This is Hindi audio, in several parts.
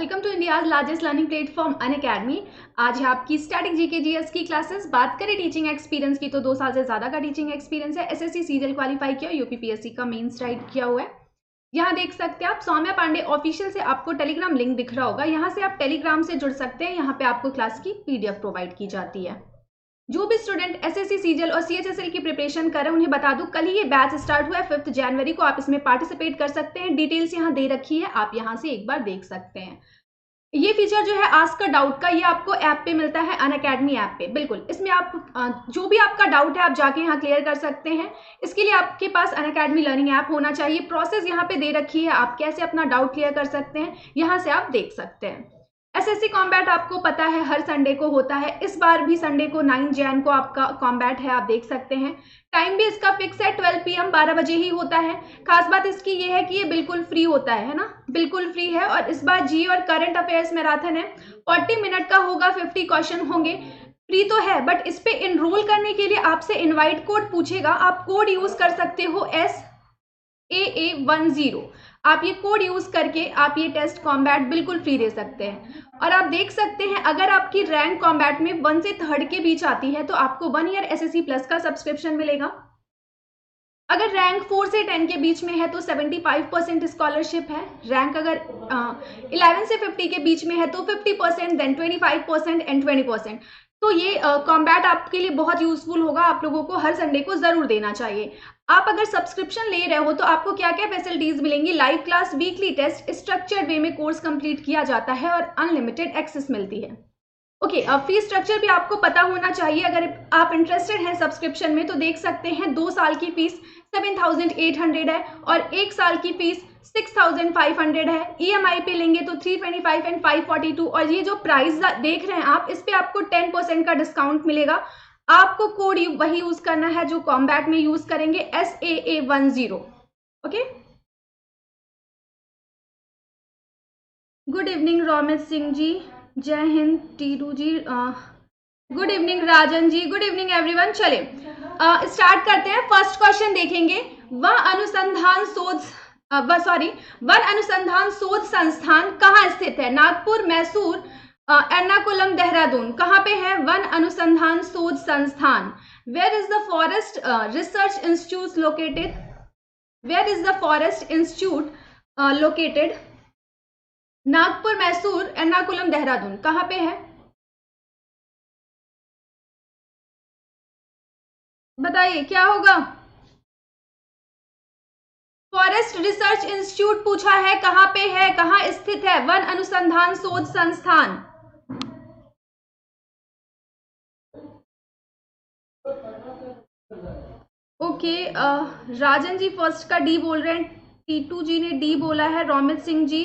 Welcome to India's largest learning platform Unacademy. आज है आपकी स्टैटिक जीके जीएस की क्लासेस। बात करें टीचिंग एक्सपीरियंस की तो 2 साल से ज़्यादा का टीचिंग एक्सपीरियंस है। एसएससी सीजीएल क्वालिफाई किया, यूपीपीएससी का मेंस राइट किया हुआ है। यहाँ देख सकते हैं आप सौम्या पांडे ऑफिशियल से आपको टेलीग्राम लिंक दिख रहा होगा, यहाँ से आप टेलीग्राम से जुड़ सकते हैं। यहाँ पे आपको क्लास की पीडीएफ प्रोवाइड की जाती है। जो भी स्टूडेंट एसएससी सीजीएल और सीएचएसएल की प्रिपरेशन कर रहे हैं उन्हें बता दूं, कल ही ये बैच स्टार्ट हुआ है 5 जनवरी को। आप इसमें पार्टिसिपेट कर सकते हैं। डिटेल्स यहाँ दे रखी है, आप यहाँ से एक बार देख सकते हैं। ये फीचर जो है आस्क अ डाउट का, ये आपको ऐप पे मिलता है, अनअकैडमी ऐप पे। बिल्कुल, इसमें आप जो भी आपका डाउट है आप जाके यहाँ क्लियर कर सकते हैं। इसके लिए आपके पास अनअकैडमी लर्निंग ऐप होना चाहिए। प्रोसेस यहाँ पे दे रखी है, आप कैसे अपना डाउट क्लियर कर सकते हैं यहाँ से आप देख सकते हैं। एसएससी कॉम्बैट आपको पता है हर संडे को होता है। इस बार भी संडे को 9 जैन को आपका कॉम्बैट है, आप देख सकते हैं। टाइम भी इसका फिक्स है, 12 PM 12 बजे ही होता है। खास बात इसकी ये है कि ये बिल्कुल फ्री होता है ना, बिल्कुल फ्री है। और इस बार जी और करंट अफेयर्स मैराथन है, 40 मिनट का होगा, 50 क्वेश्चन होंगे। फ्री तो है बट इस पे इनरोल करने के लिए आपसे इनवाइट कोड पूछेगा। आप कोड यूज कर सकते हो SAA10। आप ये कोड यूज करके आप ये टेस्ट कॉम्बैट बिल्कुल फ्री दे सकते हैं। और आप देख सकते हैं अगर आपकी रैंक कॉम्बैट में 1 से 3rd के बीच आती है तो आपको 1 ईयर SSC प्लस का सब्सक्रिप्शन मिलेगा। अगर रैंक 4 से 10 के बीच में है तो 75% स्कॉलरशिप है। रैंक अगर 11 से 50 के बीच में है तो 50%, देन 25% एंड 20%। तो ये कॉम्बैट आपके लिए बहुत यूजफुल होगा, आप लोगों को हर संडे को जरूर देना चाहिए। आप अगर सब्सक्रिप्शन ले रहे हो तो आपको क्या क्या फैसिलिटीज मिलेंगी? Live class, weekly test, structured way में कोर्स कंप्लीट किया जाता है और अनलिमिटेड एक्सेस मिलती है। ओके, अब फीस स्ट्रक्चर भी आपको पता होना चाहिए। अगर आप इंटरेस्टेड हैं सब्सक्रिप्शन में तो देख सकते हैं 2 साल की फीस 7,800 है और 1 साल की फीस 6,500 है। ईएमआई पे लेंगे तो 325 एंड 542। और ये जो प्राइस देख रहे हैं आप, इस पे आपको 10% का डिस्काउंट मिलेगा। आपको कोड वही यूज करना है जो कॉम्बैट में यूज करेंगे, SAA10। Okay, good evening Romit Singh ji, जय हिंद Tiru ji, good evening Rajan ji, good evening everyone. चले स्टार्ट करते हैं। फर्स्ट क्वेश्चन देखेंगे। वन अनुसंधान शोध संस्थान कहाँ स्थित है? नागपुर, मैसूर, एर्नाकुलम, देहरादून। कहाँ पे है वन अनुसंधान शोध संस्थान? Where is the forest research institute located? Where is the forest institute located? Nagpur, Mysore, Ernakulam, Dehradun. कहाँ पे है बताइए क्या होगा? फॉरेस्ट रिसर्च इंस्टीट्यूट पूछा है, कहाँ पे है, कहाँ स्थित है वन अनुसंधान शोध संस्थान? ओके, राजन जी फर्स्ट का डी बोल रहे हैं, टीटू जी ने डी बोला है, रोमित सिंह जी,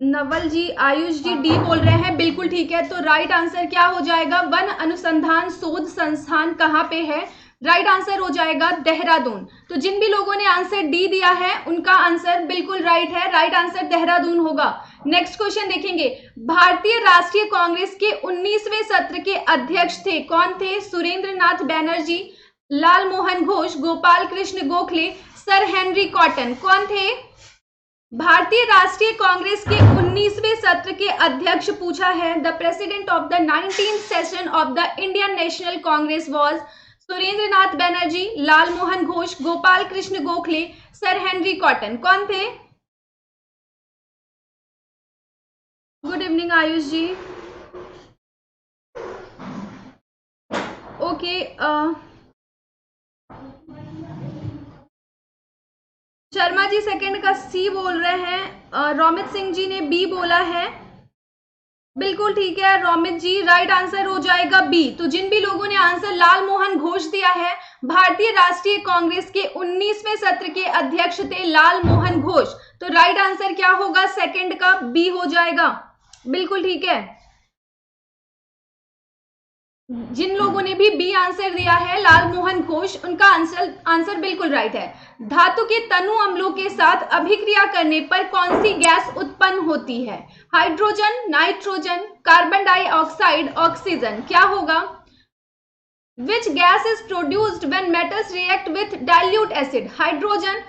नवल जी, आयुष जी डी बोल रहे हैं। बिल्कुल ठीक है, तो राइट आंसर क्या हो जाएगा? वन अनुसंधान शोध संस्थान कहाँ पे है? राइट आंसर हो जाएगा देहरादून। तो जिन भी लोगों ने आंसर डी दिया है उनका आंसर बिल्कुल राइट है, राइट आंसर देहरादून होगा। नेक्स्ट क्वेश्चन देखेंगे। भारतीय राष्ट्रीय कांग्रेस के 19वें सत्र के अध्यक्ष थे, कौन थे? Surendra Nath Banerjee, Lal Mohan Ghosh, Gopal Krishna Gokhale, sir Henry Cotton. कौन थे? भारतीय राष्ट्रीय कांग्रेस के 19वें सत्र के अध्यक्ष पूछा है। The president of the 19th session of the Indian national Congress was Surendra Nath Banerjee, Lal Mohan Ghosh, Gopal Krishna Gokhale, sir Henry Cotton. कौन थे? गुड इवनिंग आयुष जी। ओके, शर्मा जी सेकंड का सी बोल रहे हैं, रोमित सिंह जी ने बी बोला है। बिल्कुल ठीक है रोमित जी, राइट आंसर हो जाएगा बी। तो जिन भी लोगों ने आंसर लाल मोहन घोष दिया है, भारतीय राष्ट्रीय कांग्रेस के 19वें सत्र के अध्यक्ष थे लाल मोहन घोष। तो राइट आंसर क्या होगा? सेकंड का बी हो जाएगा। बिल्कुल ठीक है, जिन लोगों ने भी बी आंसर दिया है लाल मोहन घोष, उनका आंसर बिल्कुल राइट है। धातु के तनु अम्लों के साथ अभिक्रिया करने पर कौन सी गैस उत्पन्न होती है? Hydrogen, nitrogen, carbon dioxide, oxygen. क्या होगा? Which gas is produced when metals react with dilute acid? Hydrogen,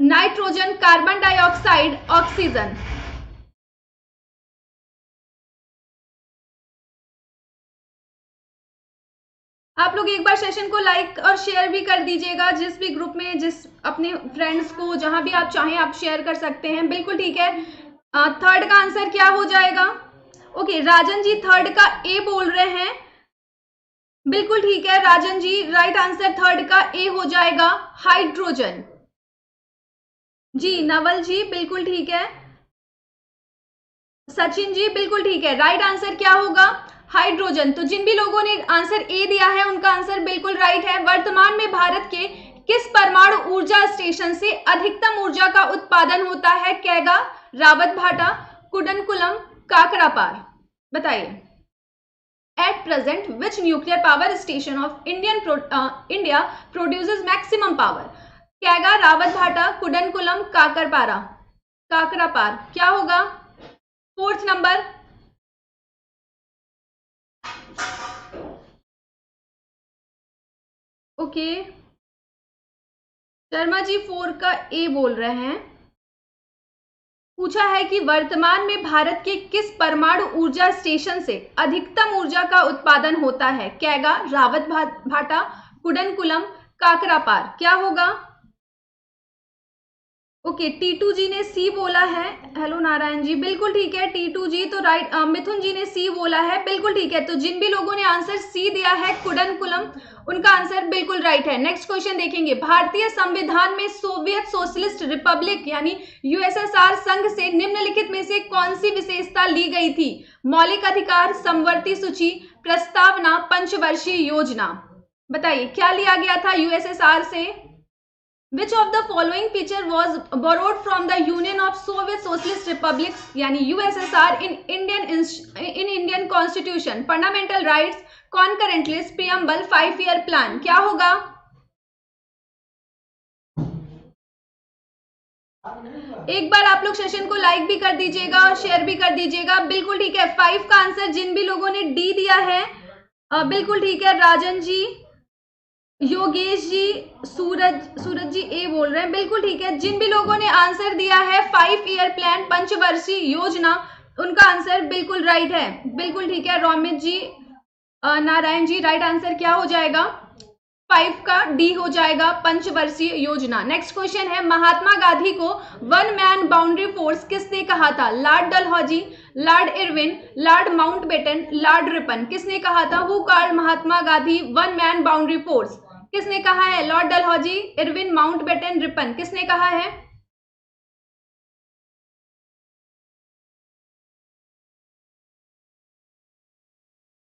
nitrogen, carbon dioxide, oxygen. आप लोग एक बार सेशन को लाइक और शेयर भी कर दीजिएगा, जिस भी ग्रुप में, जिस अपने फ्रेंड्स को, जहां भी आप चाहें आप शेयर कर सकते हैं। बिल्कुल ठीक है। थर्ड का आंसर क्या हो जाएगा? ओके, राजन जी थर्ड का ए बोल रहे हैं। बिल्कुल ठीक है Rajan ji, right answer third का ए हो जाएगा, हाइड्रोजन। जी नवल जी बिल्कुल ठीक है। सचिन जी बिल्कुल ठीक है, राइट आंसर क्या होगा? हाइड्रोजन। तो जिन भी लोगों ने आंसर ए दिया है उनका आंसर बिल्कुल राइट है। वर्तमान में भारत के किस परमाणु ऊर्जा स्टेशन से अधिकतम ऊर्जा का उत्पादन होता है? कैगा, रावत भाटा, कुडनकुलम, काकरापार। बताइए। At present which nuclear power station of India produces maximum power? Kaiga, Rawat भाटा, कुडनकुलम, काकरापार क्या होगा? Fourth number. Okay, Sharma ji 4 का ए बोल रहे हैं। पूछा है कि वर्तमान में भारत के किस परमाणु ऊर्जा स्टेशन से अधिकतम ऊर्जा का उत्पादन होता है? कैगा, रावत भाटा, कुडनकुलम, काकरापार क्या होगा? ओके, टीटू जी ने सी बोला है। हेलो नारायण जी बिल्कुल ठीक है टीटू जी, तो राइट। मिथुन जी ने सी बोला है, बिल्कुल ठीक है। तो जिन भी लोगों ने आंसर सी दिया है कुडनकुलम, उनका आंसर बिल्कुल राइट है। नेक्स्ट क्वेश्चन देखेंगे। भारतीय संविधान में सोवियत सोशलिस्ट रिपब्लिक यानी यूएसएसआर संघ से निम्नलिखित में से कौन सी विशेषता ली गई थी? मौलिक अधिकार, समवर्ती सूची, प्रस्तावना, पंचवर्षीय योजना। बताइए क्या लिया गया था यूएसएसआर से? Which of the following feature was borrowed from the Union of Soviet Socialist Republics यानी USSR in Indian Constitution? Fundamental rights, concurrent list, preamble, 5-year plan क्या होगा? एक बार आप लोग सेशन को लाइक भी कर दीजिएगा और शेयर भी कर दीजिएगा। बिल्कुल ठीक है, 5 का आंसर जिन भी लोगों ने डी दिया है बिल्कुल ठीक है। राजन जी, योगेश जी, सूरज जी ए बोल रहे हैं, बिल्कुल ठीक है। जिन भी लोगों ने आंसर दिया है 5-ईयर प्लान, पंचवर्षीय योजना, उनका आंसर बिल्कुल राइट है। बिल्कुल ठीक है रोमित जी, नारायण जी, राइट आंसर क्या हो जाएगा? 5 का डी हो जाएगा, पंचवर्षीय योजना। नेक्स्ट क्वेश्चन है, महात्मा गांधी को वन मैन बाउंड्री फोर्स किसने कहा था? Lord Dalhousie, Lord Irwin, Lord Mountbatten, Lord Ripon किसने कहा था? Who called Mahatma Gandhi one man boundary force? किसने कहा है? Lord Dalhousie, Irwin, Mountbatten, Ripon किसने कहा है?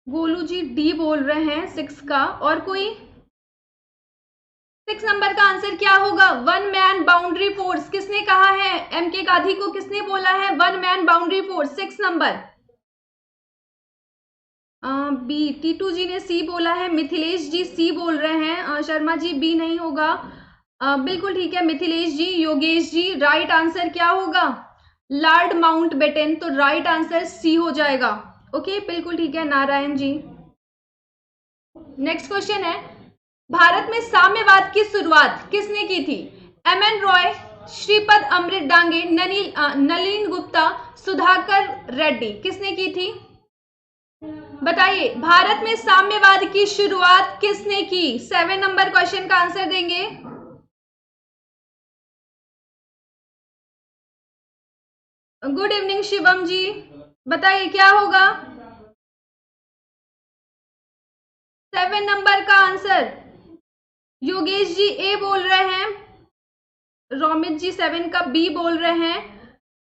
गोलू जी डी बोल रहे हैं 6 का। और कोई? 6 नंबर का आंसर क्या होगा? वन मैन बाउंड्री फोर्स किसने कहा है? एम के गांधी को किसने बोला है one man boundary force? 6 number. B, Titu ji ने सी बोला है, मिथिलेश जी सी बोल रहे हैं। शर्मा जी बी नहीं होगा। बिल्कुल ठीक है मिथिलेश जी। योगेश जी, राइट आंसर क्या होगा? लॉर्ड माउंटबेटन, तो राइट आंसर सी हो जाएगा। ओके बिल्कुल ठीक है नारायण जी। नेक्स्ट क्वेश्चन है, भारत में साम्यवाद की शुरुआत किसने की थी? एम एन रॉय, श्रीपद अमृत डांगे, नलिन गुप्ता, सुधाकर रेड्डी किसने की थी? बताइए, भारत में साम्यवाद की शुरुआत किसने की? 7 नंबर क्वेश्चन का आंसर देंगे। गुड इवनिंग शिवम जी, बताइए क्या होगा? 7 नंबर का आंसर। योगेश जी ए बोल रहे हैं, रोमित जी 7 का बी बोल रहे हैं।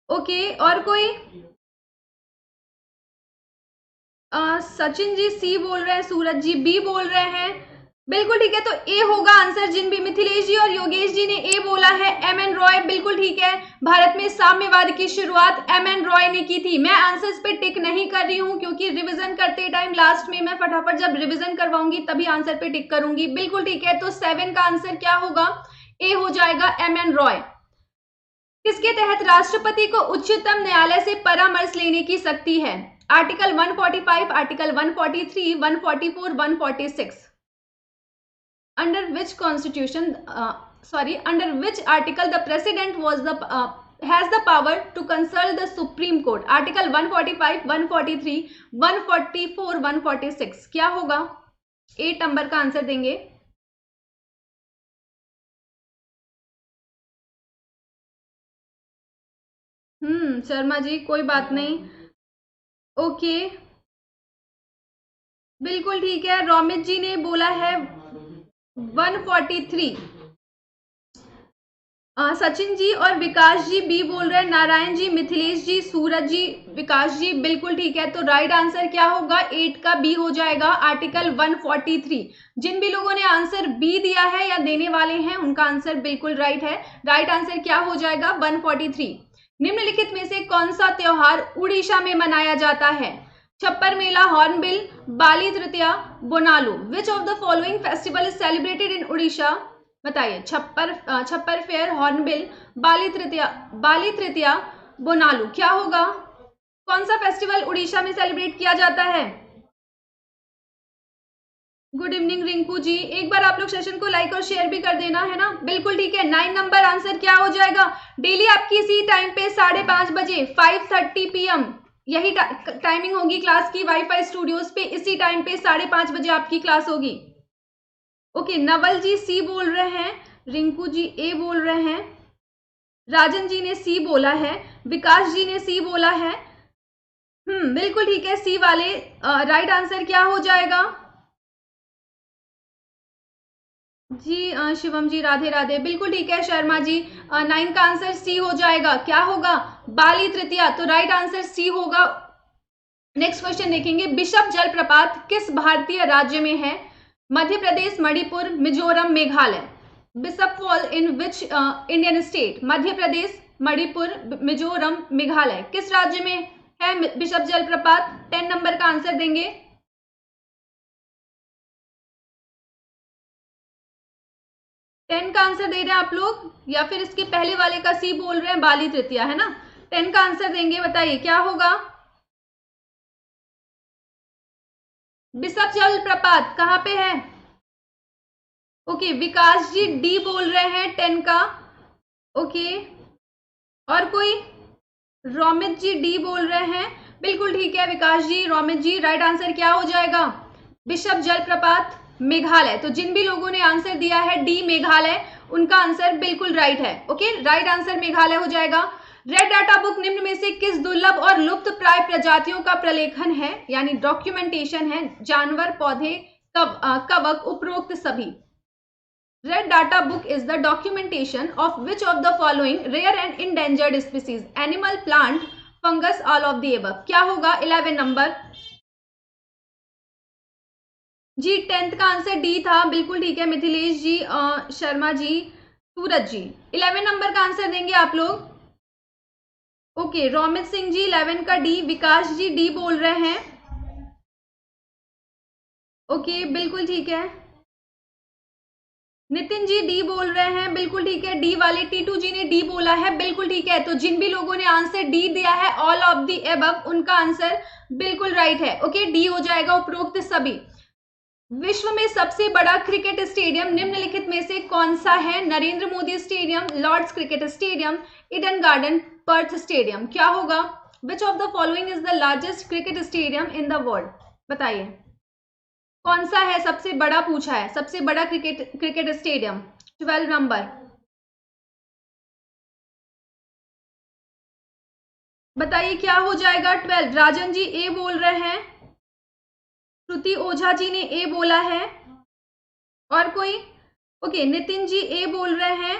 ओके, और कोई? सचिन जी सी बोल रहे हैं, सूरज जी बी बोल रहे हैं। बिल्कुल ठीक है, तो ए होगा आंसर। जिन भी मिथिलेश जी और योगेश जी ने ए बोला है, एम एन रॉय, बिल्कुल ठीक है। भारत में साम्यवाद की शुरुआत एम एन रॉय ने की थी। मैं आंसर्स पे टिक नहीं कर रही हूं क्योंकि रिवीजन करते टाइम लास्ट में मैं फटाफट जब रिवीजन करवाऊंगी तभी आंसर पे टिक करूंगी। बिल्कुल ठीक है, तो 7 का आंसर क्या होगा? ए हो जाएगा, एम एन रॉय। किसके तहत राष्ट्रपति को उच्चतम न्यायालय से परामर्श लेने की शक्ति है? Article 145, article 143, 144, 146। Under which constitution, under which article the president has the power to consult the Supreme Court? Article 145, 143, 144, 146 क्या होगा? 8 नंबर का आंसर देंगे। शर्मा जी कोई बात नहीं। ओके, बिल्कुल ठीक है। रोमित जी ने बोला है 143। सचिन जी और विकास जी बी बोल रहे हैं, नारायण जी, मिथिलेश जी, सूरज जी, विकास जी, बिल्कुल ठीक है। तो राइट आंसर क्या होगा? 8 का बी हो जाएगा, आर्टिकल 143। जिन भी लोगों ने आंसर बी दिया है या देने वाले हैं उनका आंसर बिल्कुल राइट है। राइट आंसर क्या हो जाएगा? 143। निम्नलिखित में से कौन सा त्योहार उड़ीसा में मनाया जाता है? Chhappar Mela, Hornbill, Bali Tritiya, Bonalu. Which of the following festival is celebrated in Orissa? बताइए। छप्पर फेयर, हॉर्नबिल, बाली तृतीया, बोनालू, क्या होगा? कौन सा फेस्टिवल उड़ीसा में सेलिब्रेट किया जाता है? गुड इवनिंग रिंकू जी, एक बार आप लोग सेशन को लाइक और शेयर भी कर देना, है ना? बिल्कुल ठीक है। 9 नंबर आंसर क्या हो जाएगा? डेली आपकी इसी टाइम पे 5:30 बजे 5:30 PM यही टाइमिंग होगी क्लास की। वाईफाई स्टूडियोज पे इसी टाइम पे 5:30 बजे आपकी क्लास होगी। ओके, नवल जी सी बोल रहे हैं, रिंकू जी ए बोल रहे हैं, राजन जी ने सी बोला है, विकास जी ने सी बोला है। बिल्कुल ठीक है। सी वाले राइट आंसर क्या हो जाएगा? जी शिवम जी राधे राधे, बिल्कुल ठीक है। शर्मा जी 9 का आंसर सी हो जाएगा। क्या होगा? बाली तृतीया। तो राइट आंसर सी होगा। नेक्स्ट क्वेश्चन देखेंगे। बिशप जलप्रपात किस भारतीय राज्य में है? Madhya Pradesh, Manipur, Mizoram, Meghalaya. Bishop fall in which Indian state? Madhya Pradesh, Manipur, Mizoram, Meghalaya. किस राज्य में है बिशप जलप्रपात? 10 नंबर का आंसर देंगे। 10 का आंसर दे रहे हैं आप लोग या फिर इसके पहले वाले का सी बोल रहे हैं? बाली तृतीया, है ना? 10 का आंसर देंगे, बताइए क्या होगा? बिशप जलप्रपात कहाँ पे है? ओके, विकास जी डी बोल रहे हैं 10 का। ओके, और कोई? रोमित जी डी बोल रहे हैं, बिल्कुल ठीक है। विकास जी, रोमित जी, राइट आंसर क्या हो जाएगा? बिशप जलप्रपात, मेघालय। तो जिन भी लोगों ने आंसर दिया है डी मेघालय, उनका आंसर बिल्कुल राइट है। ओके, राइट आंसर मेघालय हो जाएगा। रेड डाटा बुक निम्न में से किस दुर्लभ और लुप्त प्राय प्रजातियों का प्रलेखन है, यानी डॉक्यूमेंटेशन है? जानवर, पौधे, कवक, उपरोक्त सभी। Red Data Book is the documentation of which of the following rare and endangered species? Animal, plant, fungus, all of the above. क्या होगा? 11 नंबर। जी 10th का आंसर डी था, बिल्कुल ठीक है। मिथिलेश जी, शर्मा जी, सूरज जी, 11 नंबर का आंसर देंगे आप लोग। ओके, रोमित सिंह जी 11 का डी, विकास जी डी बोल रहे हैं। ओके, बिल्कुल ठीक है। नितिन जी डी बोल रहे हैं, बिल्कुल ठीक है। डी वाले टीटू जी ने डी बोला है, बिल्कुल ठीक है। तो जिन भी लोगों ने आंसर डी दिया है ऑल ऑफ दी एबव, उनका आंसर बिल्कुल राइट है। ओके, डी हो जाएगा उपरोक्त सभी। विश्व में सबसे बड़ा क्रिकेट स्टेडियम निम्नलिखित में से कौन सा है? Narendra Modi stadium, Lord's cricket stadium, Eden Garden, Perth stadium. क्या होगा? Which of the following is the largest cricket stadium in the world? बताइए कौन सा है सबसे बड़ा, पूछा है सबसे बड़ा क्रिकेट स्टेडियम। 12 नंबर, बताइए क्या हो जाएगा? 12। राजन जी ए बोल रहे हैं, श्रुति ओझा जी ने ए बोला है, और कोई? ओके, नितिन जी ए बोल रहे हैं,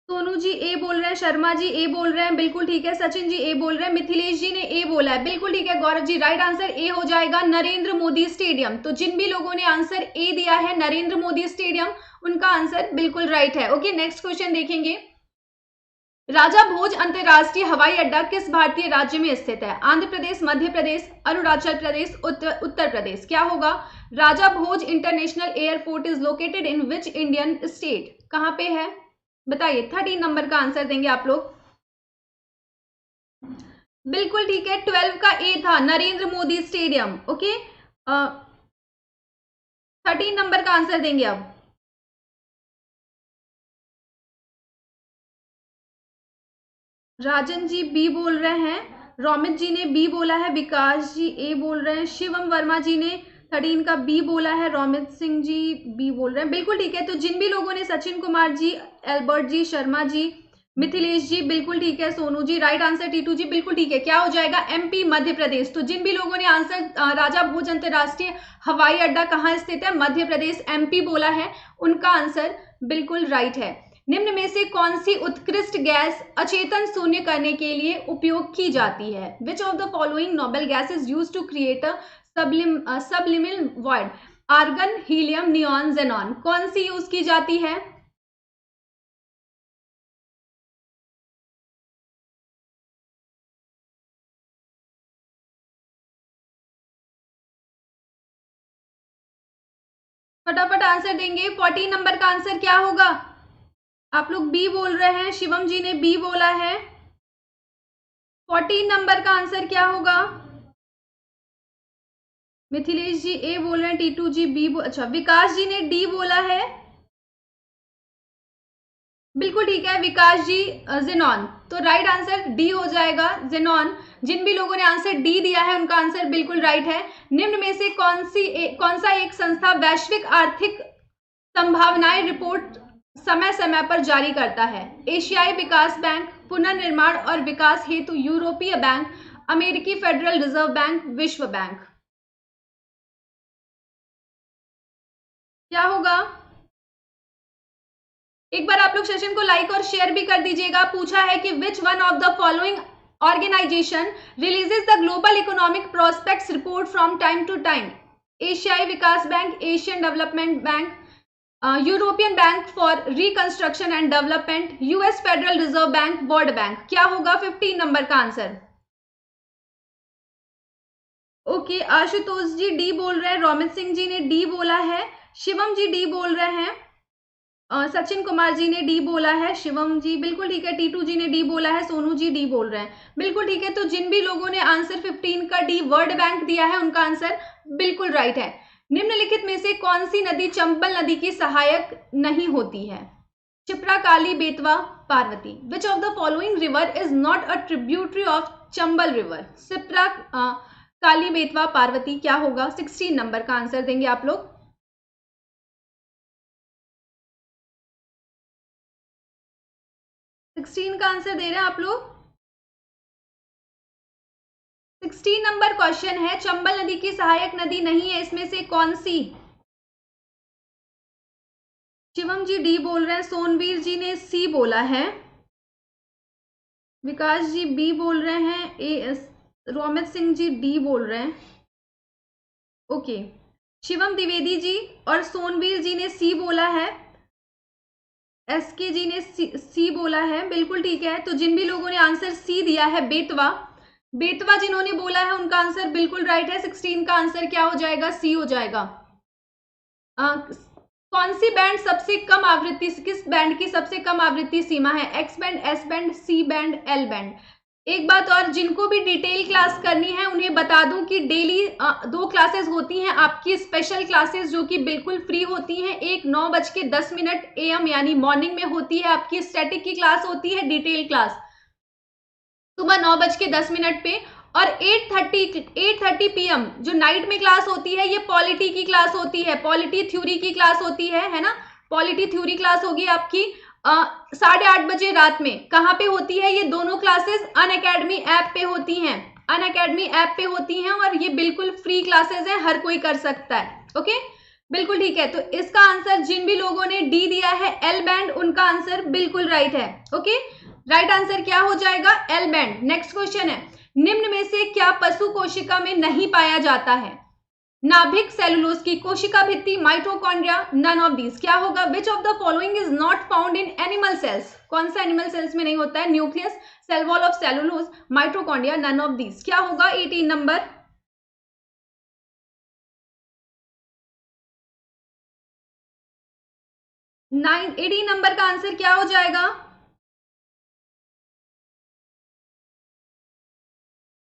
सोनू जी ए बोल रहे हैं, शर्मा जी ए बोल रहे हैं, बिल्कुल ठीक है। सचिन जी ए बोल रहे हैं, मिथिलेश जी ने ए बोला है, बिल्कुल ठीक है। Gaurav ji, right answer A हो जाएगा, नरेंद्र मोदी स्टेडियम। तो जिन भी लोगों ने आंसर ए दिया है नरेंद्र मोदी स्टेडियम, उनका आंसर बिल्कुल राइट है। ओके, नेक्स्ट क्वेश्चन देखेंगे। राजा भोज अंतरराष्ट्रीय हवाई अड्डा किस भारतीय राज्य में स्थित है? आंध्र प्रदेश, मध्य प्रदेश, अरुणाचल प्रदेश, उत्तर प्रदेश। क्या होगा? Raja Bhoj international airport is located in which Indian state? कहां पे है? बताइए। 13 नंबर का आंसर देंगे आप लोग। बिल्कुल ठीक है, 12 का ए था, Narendra Modi stadium. Okay, 13 number का आंसर देंगे अब। राजन जी बी बोल रहे हैं, रोमित जी ने बी बोला है, विकास जी ए बोल रहे हैं, शिवम वर्मा जी ने 13 का बी बोला है, रोमित सिंह जी बी बोल रहे हैं, बिल्कुल ठीक है। तो जिन भी लोगों ने सचिन कुमार जी, एल्बर्ट जी, शर्मा जी, मिथिलेश जी बिल्कुल ठीक है, सोनू जी राइट आंसर, टीटू जी बिल्कुल ठीक है। क्या हो जाएगा? एमपी मध्य प्रदेश। तो जिन भी लोगों ने आंसर राजा भोज अंतरराष्ट्रीय हवाई अड्डा कहाँ स्थित है? मध्य प्रदेश, एमपी बोला है, उनका आंसर बिल्कुल राइट है। निम्न में से कौन सी उत्कृष्ट गैस अचेतन शून्य करने के लिए उपयोग की जाती है? Which of the following noble gas is use to create a subliminal void? Argon, helium, neon, xenon. कौन सी यूज की जाती है? फटाफट आंसर देंगे। 14 नंबर का आंसर क्या होगा? आप लोग बी बोल रहे हैं, शिवम जी ने बी बोला है। 14 नंबर का आंसर क्या होगा? मिथिलेश जी ए बोल रहे हैं, टीटू जी बी अच्छा, विकास जी ने डी बोला है, बिल्कुल ठीक है विकास जी, जेनॉन। तो राइट आंसर डी हो जाएगा, जेनॉन। जिन भी लोगों ने आंसर डी दिया है उनका आंसर बिल्कुल राइट है। निम्न में से कौन सा एक संस्था वैश्विक आर्थिक संभावनाएं रिपोर्ट समय समय पर जारी करता है? एशियाई विकास बैंक, पुनर्निर्माण और विकास हेतु यूरोपीय बैंक, अमेरिकी फेडरल रिजर्व बैंक, विश्व बैंक। क्या होगा? एक बार आप लोग सेशन को लाइक और शेयर भी कर दीजिएगा। पूछा है कि which one of the following organisation releases the global economic prospects report from time to time? एशियाई विकास bank, Asian development bank, European bank for reconstruction and development, US federal reserve bank, world bank. क्या होगा 15 नंबर का answer? Okay, Ashutosh ji D बोल रहे हैं, रोमित सिंह जी ने डी बोला है, शिवम जी डी बोल रहे हैं, सचिन कुमार जी ने डी बोला है, शिवम जी बिल्कुल ठीक है, टीटू जी ने डी बोला है, सोनू जी डी बोल रहे हैं, बिल्कुल ठीक है। तो जिन भी लोगों ने आंसर 15 का डी वर्ल्ड बैंक दिया है उनका आंसर बिल्कुल राइट है। निम्नलिखित में से कौन सी नदी चंबल नदी की सहायक नहीं होती है? Kshipra, Kali, Betwa, Parvati. Which of the following river is not a tributary of Chambal river? Kshipra, Kali, Betwa, Parvati. क्या होगा? 16 नंबर का आंसर देंगे आप लोग। 16 का आंसर दे रहे हैं आप लोग। 16 नंबर क्वेश्चन है, चंबल नदी की सहायक नदी नहीं है, इसमें से कौन सी? शिवम जी डी बोल रहे हैं, सोनवीर जी ने सी बोला है, विकास जी बी बोल रहे हैं, रोमित सिंह जी डी बोल रहे हैं। ओके, शिवम द्विवेदी जी और सोनवीर जी ने सी बोला है, एसके जी ने सी बोला है, बिल्कुल ठीक है। तो जिन भी लोगों ने आंसर सी दिया है, बेतवा, बेतवा जिन्होंने बोला है उनका आंसर बिल्कुल राइट है। 16 का आंसर क्या हो जाएगा? सी हो जाएगा। कौन सी बैंड सबसे कम आवृत्ति, किस बैंड की सबसे कम आवृत्ति सीमा है? X band, S band, C band, L band. एक बात और, जिनको भी डिटेल क्लास करनी है उन्हें बता दूं कि डेली 2 क्लासेस होती हैं आपकी, स्पेशल क्लासेस जो कि बिल्कुल फ्री होती हैं। एक 9:10 AM यानी मॉर्निंग में होती है आपकी स्टैटिक की क्लास होती है, डिटेल क्लास सुबह 9:10 पे, और 8:30 PM जो नाइट में क्लास होती है ये पॉलिटी की क्लास होती है, पॉलिटी थ्योरी की क्लास होती है ना। पॉलिटी थ्योरी क्लास होगी आपकी 8:30 रात में। कहाँ पे होती है ये दोनों क्लासेस? अनअकैडमी ऐप पे होती हैं, अनअकैडमी ऐप पे होती हैं, और ये बिल्कुल फ्री क्लासेस हैं, हर कोई कर सकता है। ओके, बिल्कुल ठीक है। तो इसका आंसर जिन भी लोगों ने डी दिया है एल बैंड, उनका आंसर बिल्कुल राइट है। ओके, राइट आंसर क्या हो जाएगा? L band. नेक्स्ट क्वेश्चन है, निम्न में से क्या पशु कोशिका में नहीं पाया जाता है? नाभिक, सेलुलोज की कोशिका भित्ति, माइटोकॉन्ड्रिया, नन ऑफ दीज। क्या होगा? Which of the following is not found in animal cells? कौन सा एनिमल सेल्स में नहीं होता है? Nucleus, cell wall of cellulose, mitochondria, none of these. क्या होगा 18 नंबर? 18 नंबर का आंसर क्या हो जाएगा?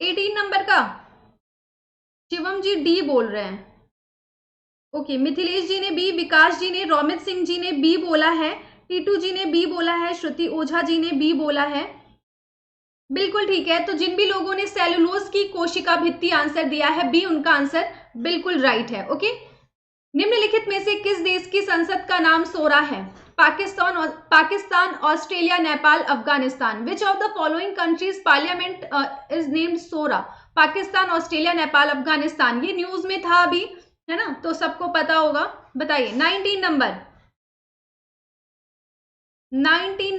18 नंबर का शिवम जी डी बोल रहे हैं। ओके, मिथिलेश जी ने बी, विकास जी ने, रोमित सिंह जी ने बी बोला है, टीटू जी ने बी बोला है, श्रुति ओझा जी ने बी बोला है, बिल्कुल ठीक है। तो जिन भी लोगों ने सेलुलोज की कोशिका भित्ति आंसर दिया है, बी उनका आंसर बिल्कुल राइट है। ओके, निम्नलिखित में से किस देश की संसद का नाम सोरा है? Pakistan, Australia, Nepal, Afghanistan. Which of the following countries parliament is named Shora? Pakistan, Australia, Nepal, Afghanistan. ये न्यूज में था अभी, है ना, तो सबको पता होगा। बताइए 19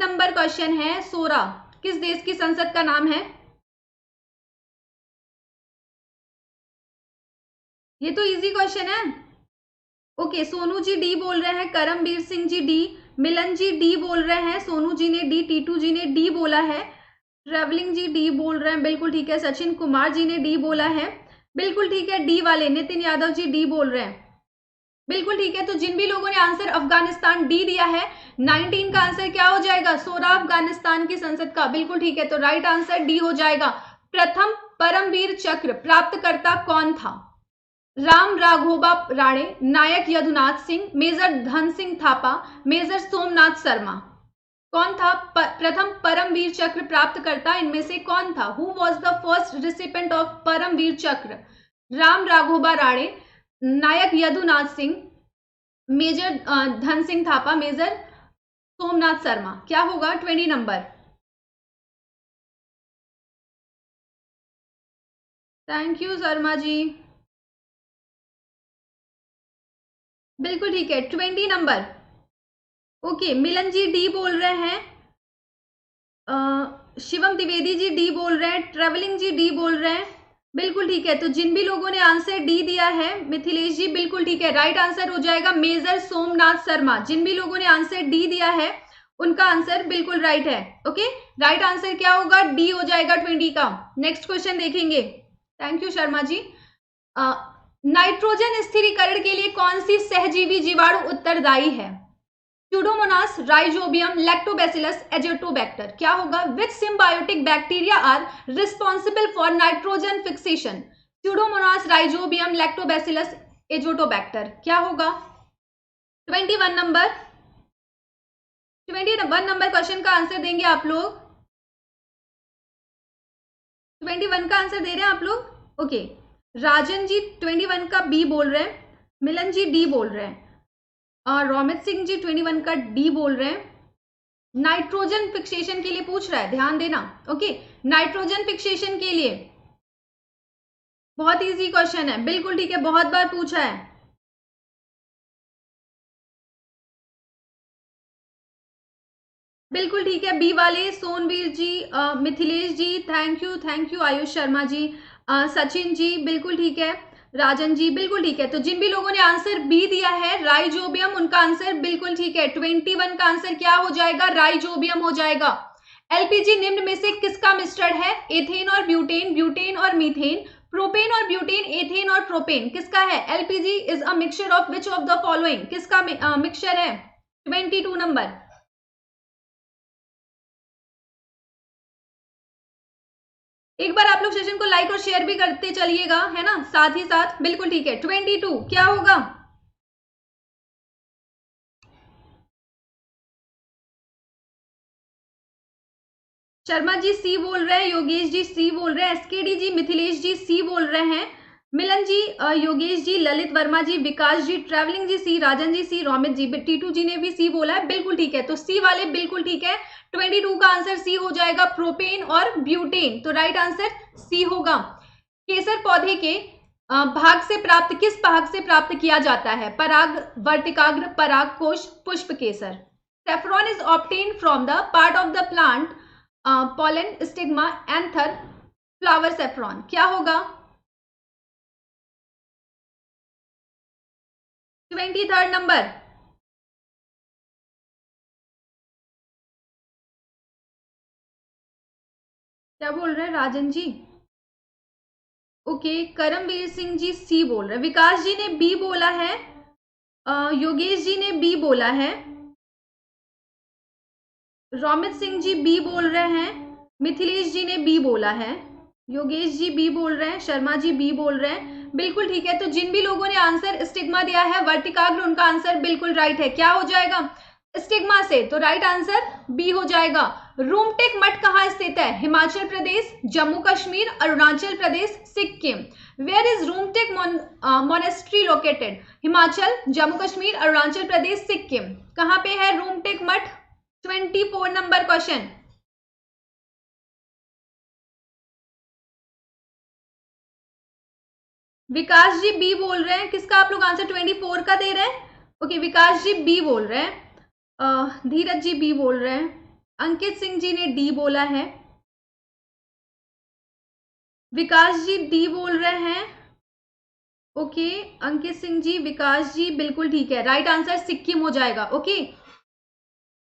नंबर क्वेश्चन है, सोरा किस देश की संसद का नाम है? ये तो इजी क्वेश्चन है। ओके, सोनू जी डी बोल रहे हैं, करमबीर सिंह जी डी, मिलन जी डी बोल रहे हैं, सोनू जी ने डी, टीटू जी ने डी बोला है, ट्रेवलिंग जी डी बोल रहे हैं, बिल्कुल ठीक है, सचिन कुमार जी ने डी बोला है, बिल्कुल ठीक है, डी वाले नितिन यादव जी डी बोल रहे हैं, बिल्कुल ठीक है। तो जिन भी लोगों ने आंसर अफगानिस्तान डी दिया है, 19 का आंसर क्या हो जाएगा? सोरा अफगानिस्तान की संसद का, बिल्कुल ठीक है। तो राइट आंसर डी हो जाएगा। प्रथम परमवीर चक्र प्राप्तकर्ता कौन था? Ram Raghoba Rane, Naik Yadunath Singh, major Dhan Singh Thapa, major Somnath Sharma. कौन था प्रथम परमवीर चक्र प्राप्तकर्ता? इनमें से कौन था? Who was the first recipient of Param Vir Chakra? Ram Raghoba Rane, Naik Yadunath Singh, major Dhan Singh Thapa, major Somnath Sharma. क्या होगा 20 number? Thank you Sharma ji, बिल्कुल ठीक है, 20 number. Okay, Milan ji D बोल रहे हैं, शिवम द्विवेदी जी डी बोल रहे हैं, ट्रेवलिंग जी डी बोल रहे हैं, बिल्कुल ठीक है। तो जिन भी लोगों ने आंसर डी दिया है, मिथिलेश जी बिल्कुल ठीक है, राइट आंसर हो जाएगा मेजर सोमनाथ शर्मा। जिन भी लोगों ने आंसर डी दिया है उनका आंसर बिल्कुल राइट है। ओके, राइट आंसर क्या होगा? डी हो जाएगा 20 का। नेक्स्ट क्वेश्चन देखेंगे। Thank you Sharma ji. Nitrogen स्थिरीकरण के लिए कौन सी सहजीवी जीवाणु उत्तरदायी है? Pseudomonas, rhizobium, lactobacillus, azotobacter. क्या होगा? Which symbiotic bacteria are responsible for nitrogen fixation? Pseudomonas, rhizobium, lactobacillus, azotobacter. क्या होगा? 21 नंबर क्वेश्चन का आंसर देंगे आप लोग। 21 का आंसर दे रहे हैं आप लोग? ओके, राजन जी 21 का बी बोल रहे हैं, मिलन जी डी बोल रहे हैं, रोमित सिंह जी 21 का डी बोल रहे हैं। नाइट्रोजन फिक्सेशन के लिए पूछ रहा है, ध्यान देना। ओके, नाइट्रोजन फिक्सेशन के लिए बहुत इजी क्वेश्चन है, बिल्कुल ठीक है, बहुत बार पूछा है। बिल्कुल ठीक है, बी वाले सोनवीर जी, मिथिलेश जी, थैंक यू आयुष शर्मा जी, सचिन जी बिल्कुल ठीक है, राजन जी बिल्कुल ठीक है। तो जिन भी लोगों ने आंसर बी दिया है राइजोबियम, उनका आंसर बिल्कुल ठीक है। 21 का आंसर क्या हो जाएगा? राइजोबियम हो जाएगा। एलपीजी निम्न में से किसका मिश्रण है? एथेन और ब्यूटेन, ब्यूटेन और मीथेन, प्रोपेन और ब्यूटेन, एथेन और प्रोपेन। किसका है? LPG is a mixture of which of the following? किसका मिक्सचर है? 22 नंबर। एक बार आप लोग सेशन को लाइक और शेयर भी करते चलिएगा, है ना, साथ ही साथ। बिल्कुल ठीक है, 22 क्या होगा? शर्मा जी सी बोल रहे हैं, योगेश जी सी बोल रहे हैं, एसकेडी जी, मिथिलेश जी सी बोल रहे हैं, मिलन जी, योगेश जी, ललित वर्मा जी, विकास जी, ट्रैवलिंग जी सी, राजन जी सी, रोमित जी, टीटू जी ने भी सी बोला है, बिल्कुल ठीक है। तो सी वाले बिल्कुल ठीक है, 22 का आंसर सी हो जाएगा, प्रोपेन और ब्यूटेन। तो राइट आंसर सी होगा। केसर पौधे के किस भाग से प्राप्त किया जाता है? पराग, वर्तिकाग्र, परागकोश, पुष्प केसर। Saffron is obtain from the part of the plant, pollen, stigma, anther, flower saffron. क्या होगा? 23 नंबर। क्या बोल रहे हैं राजन जी? ओके, करमवीर सिंह जी सी बोल रहे हैं, विकास जी ने बी बोला है, योगेश जी ने बी बोला है, रोमित सिंह जी बी बोल रहे हैं, मिथिलेश जी ने बी बोला है, योगेश जी बी बोल रहे हैं, शर्मा जी बी बोल रहे हैं, बिल्कुल ठीक है। तो जिन भी लोगों ने आंसर स्टिग्मा दिया है, वर्तिकाग्र, उनका आंसर बिल्कुल राइट है। क्या हो जाएगा? स्टिग्मा से, तो राइट आंसर बी हो जाएगा। रूमटेक मठ कहाँ स्थित है? Himachal Pradesh, Jammu Kashmir, Arunachal Pradesh, Sikkim. Where is Rumtek monastery located? Himachal, Jammu Kashmir, Arunachal Pradesh, Sikkim. कहाँ पे है रूमटेक मठ? 24 number question. Vikas ji B बोल रहे हैं, किसका आप लोग आंसर 24 का दे रहे हैं? ओके, विकास जी बी बोल रहे हैं, धीरज जी बी बोल रहे हैं, अंकित सिंह जी ने डी बोला है, विकास जी डी बोल रहे हैं। ओके, अंकित सिंह जी, विकास जी, बिल्कुल ठीक है, राइट आंसर सिक्किम हो जाएगा। Okay,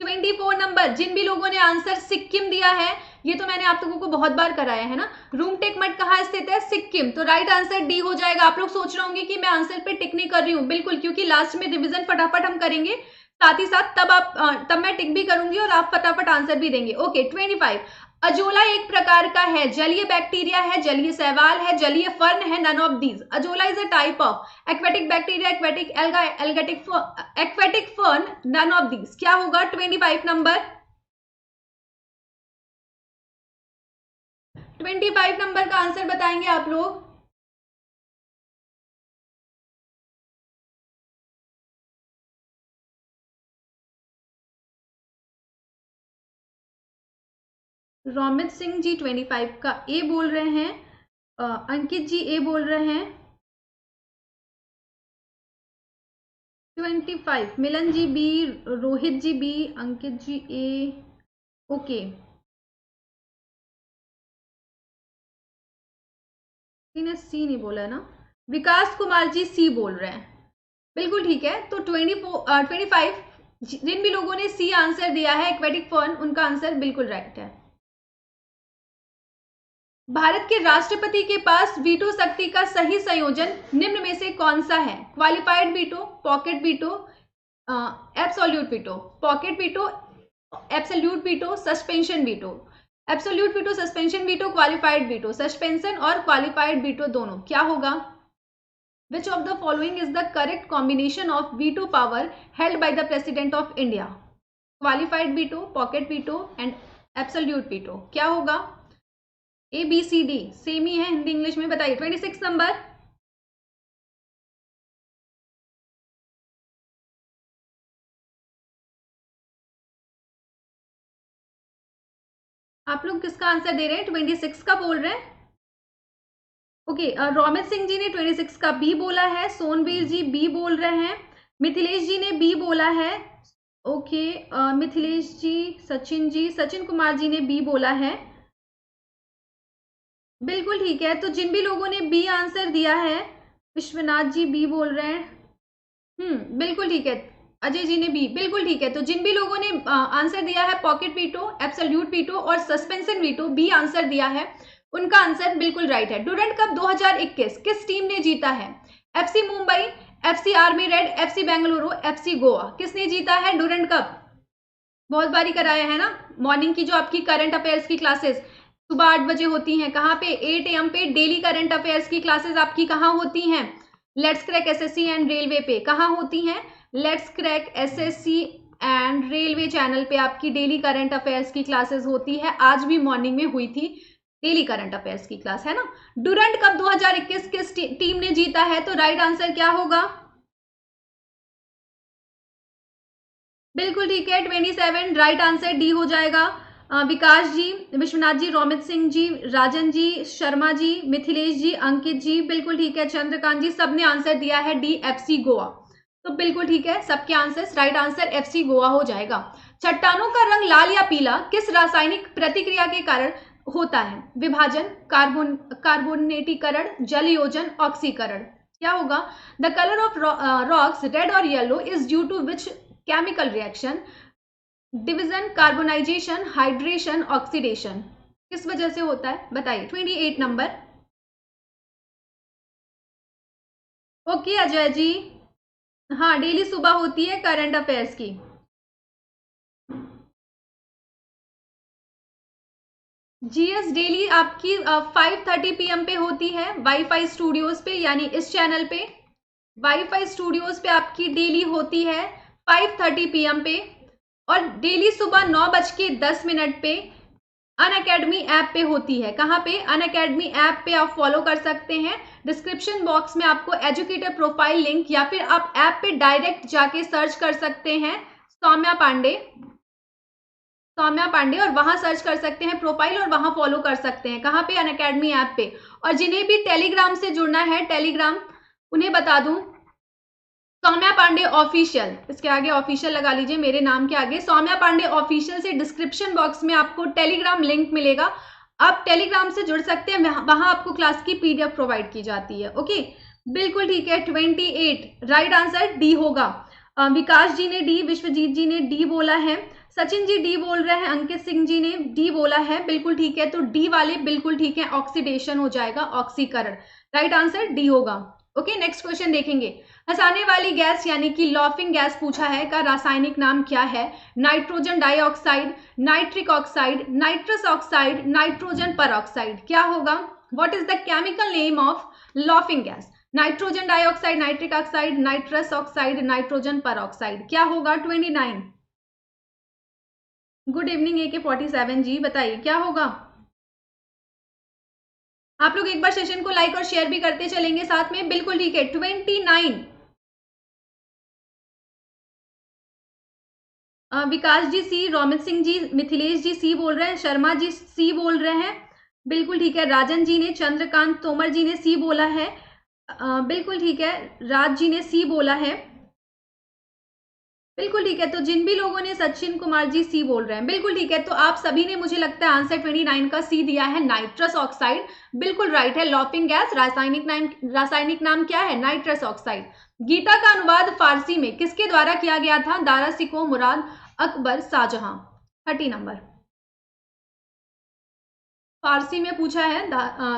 24 number. जिन भी लोगों ने आंसर सिक्किम दिया है, ये तो मैंने आप लोगों को बहुत बार कराया है ना। रूमटेक मठ कहाँ स्थित है? सिक्किम। तो राइट आंसर डी हो जाएगा। आप लोग सोच रहे होंगे कि मैं आंसर पे टिक नहीं कर रही हूँ, बिल्कुल, क्योंकि लास्ट में रिवीजन फटाफट हम करेंगे, साथ ही साथ तब मैं टिक भी करूंगी और आप फटाफट आंसर भी देंगे। ओके, 25। अजोला एक प्रकार का है, जलीय बैक्टीरिया है, जलीय शैवाल है, जलीय फर्न है, none of these. Azolla is a type of aquatic bacteria, aquatic alga, aquatic fern, none of these. क्या होगा 25 नंबर? 25 नंबर का आंसर बताएंगे आप लोग। रोमित सिंह जी 25 का ए बोल रहे हैं, अंकित जी ए बोल रहे हैं, 25 Milan ji B, Rohit ji B, Ankit ji A. Okay, ने सी नहीं बोला है ना, विकास कुमार जी सी बोल रहे हैं, बिल्कुल ठीक है। तो 25 जिन भी लोगों ने सी आंसर दिया है एक्वेटिक फर्न, उनका आंसर बिल्कुल राइट है। भारत के राष्ट्रपति के पास वीटो शक्ति का सही संयोजन निम्न में से कौन सा है? Qualified veto, pocket veto, absolute veto. Pocket veto, absolute veto, suspension veto. Absolute veto, suspension veto, qualified veto. Suspension और क्वालिफाइड वीटो दोनों। क्या होगा? Which of the following is the correct combination of veto power held by the President of India? Qualified veto, pocket veto and absolute veto. क्या होगा? A B C D same ही है, हिंदी इंग्लिश में बताइए। 26 नंबर। आप लोग किसका आंसर दे रहे हैं? 26 का बोल रहे हैं। ओके, रोमित सिंह जी ने 26 का बी बोला है, सोनवीर जी बी बोल रहे हैं, मिथिलेश जी ने बी बोला है। ओके, मिथिलेश जी, सचिन कुमार जी ने बी बोला है, बिल्कुल ठीक है। तो जिन भी लोगों ने बी आंसर दिया है, विश्वनाथ जी बी बोल रहे हैं, बिल्कुल ठीक है। अजय जी ने बी, बिल्कुल ठीक है। तो जिन भी लोगों ने आंसर दिया है पॉकेट वीटो, एब्सोल्यूट वीटो और सस्पेंशन वीटो, बी आंसर दिया है, उनका आंसर बिल्कुल राइट है। डुरंड कप 2021 किस टीम ने जीता है? FC Mumbai, FC army red, FC Bengaluru, FC Goa. किसने जीता है डुरंड कप? बहुत बारी कराया है ना। मॉर्निंग की जो आपकी करंट अफेयर्स की क्लासेस सुबह 8 बजे होती हैं, कहाँ पे? 8 AM पे डेली करंट अफेयर्स की क्लासेस आपकी कहाँ होती हैं? Let's crack SSC and railway पे। कहाँ होती हैं? Let's crack SSC and railway channel पे आपकी डेली करंट अफेयर्स की क्लासेस होती है। आज भी मॉर्निंग में हुई थी डेली करंट अफेयर्स की क्लास, है ना। डुरंड कप 2021 किस टीम ने जीता है? तो राइट आंसर क्या होगा? बिल्कुल ठीक है, 27 राइट आंसर डी हो जाएगा। विकास जी, विश्वनाथ जी, रोमित सिंह जी, राजन जी, शर्मा जी, मिथिलेश जी, अंकित जी, बिल्कुल ठीक है। चंद्रकांत जी, सबने आंसर दिया है डी, एफसी गोवा। तो बिल्कुल ठीक है, सबके answer right answer FC Goa हो जाएगा। चट्टानों का रंग लाल या पीला किस रासायनिक प्रतिक्रिया के कारण होता है? विभाजन, कार्बोनेटीकरण, जल योजन, ऑक्सीकरण। क्या होगा? The colour of rocks red और yellow is due to which chemical reaction? Division, carbonisation, hydration, oxidation. किस वजह से होता है बताइए। 28 नंबर। ओके अजय जी, हाँ डेली सुबह होती है करंट अफेयर्स की। जीएस डेली आपकी 5:30 PM पे होती है वाईफाई स्टूडियोज पे, यानी इस चैनल पे। वाईफाई स्टूडियोज पे आपकी डेली होती है 5:30 PM पे। और डेली सुबह 9:10 पे अनअकैडमी ऐप पे होती है। कहाँ पे? अनअकैडमी ऐप पे आप फॉलो कर सकते हैं। डिस्क्रिप्शन बॉक्स में आपको एजुकेटर प्रोफाइल लिंक, या फिर आप ऐप पे डायरेक्ट जाके सर्च कर सकते हैं सौम्या पांडे, और वहां सर्च कर सकते हैं प्रोफाइल और वहां फॉलो कर सकते हैं। कहाँ पे? अनअकैडमी ऐप पे। और जिन्हें भी टेलीग्राम से जुड़ना है, टेलीग्राम, उन्हें बता दूं, सौम्या पांडे ऑफिशियल, इसके आगे ऑफिशियल लगा लीजिए, मेरे नाम के आगे सौम्या पांडे ऑफिशियल से डिस्क्रिप्शन बॉक्स में आपको टेलीग्राम लिंक मिलेगा। आप टेलीग्राम से जुड़ सकते हैं, वहां आपको क्लास की पीडीएफ प्रोवाइड की जाती है। ओके, बिल्कुल ठीक है। 28 राइट आंसर डी होगा। विकास जी ने डी, विश्वजीत जी ने डी बोला है, सचिन जी डी बोल रहे हैं, अंकित सिंह जी ने डी बोला है, बिल्कुल ठीक है। तो डी वाले बिल्कुल ठीक है, ऑक्सीडेशन हो जाएगा, ऑक्सीकरण। राइट आंसर डी होगा। ओके, नेक्स्ट क्वेश्चन देखेंगे। हंसाने वाली गैस यानी कि लॉफिंग गैस पूछा है, का रासायनिक नाम क्या है? Nitrogen dioxide, nitric oxide, nitrous oxide, nitrogen peroxide, क्या होगा? What is the chemical name of laughing gas? Nitrogen dioxide, nitric oxide, nitrous oxide, nitrogen peroxide, क्या होगा? 29। गुड इवनिंग AK47 जी, बताइए क्या होगा? आप लोग एक बार सेशन को लाइक और शेयर भी करते चलेंगे साथ में, बिल्कुल ठीक है। 29। विकास जी सी, रोमित सिंह जी, मिथिलेश जी सी बोल रहे हैं, शर्मा जी सी बोल रहे हैं, बिल्कुल ठीक है। राजन जी ने, चंद्रकांत तोमर जी ने सी बोला है, बिल्कुल ठीक है। राज जी ने सी बोला है, बिल्कुल ठीक है। तो जिन भी लोगों ने, सचिन कुमार जी सी बोल रहे हैं, बिल्कुल ठीक है। तो आप सभी ने, मुझे लगता है आंसर 29 का सी दिया है, नाइट्रस ऑक्साइड, बिल्कुल राइट है। लॉफिंग गैस रासायनिक नाम क्या है? Nitrous oxide. गीता का अनुवाद फारसी में किसके द्वारा किया गया था? दारा सिको, मुराद, अकबर, शाहजहां। 30 नंबर फारसी में पूछा है,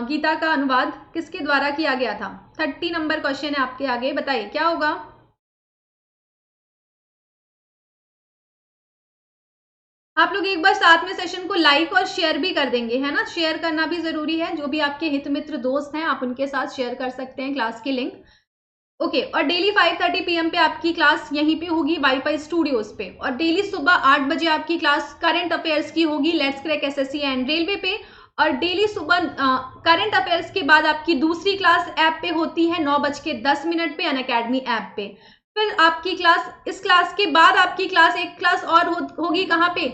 गीता का अनुवाद किसके द्वारा किया गया था? 30 नंबर क्वेश्चन है आपके आगे, बताइए क्या होगा? आप लोग एक बार साथ में सेशन को लाइक और शेयर भी कर देंगे, है ना? शेयर करना भी जरूरी है। जो भी आपके हित मित्र दोस्त हैं, आप उनके साथ शेयर कर सकते हैं क्लास की लिंक। ओके, और डेली 5:30 PM पे आपकी क्लास यहीं पे होगी, वाईफाई स्टूडियोज पे। और डेली सुबह 8 बजे आपकी क्लास करंट अफेयर्स की होगी, let's crack SSC and railway पे। और डेली सुबह करंट अफेयर्स के बाद आपकी दूसरी क्लास ऐप पे होती है 9:10 पे, अनअकैडमी ऐप पे। फिर आपकी क्लास, इस क्लास के बाद आपकी क्लास, एक क्लास और होगी कहाँ पे?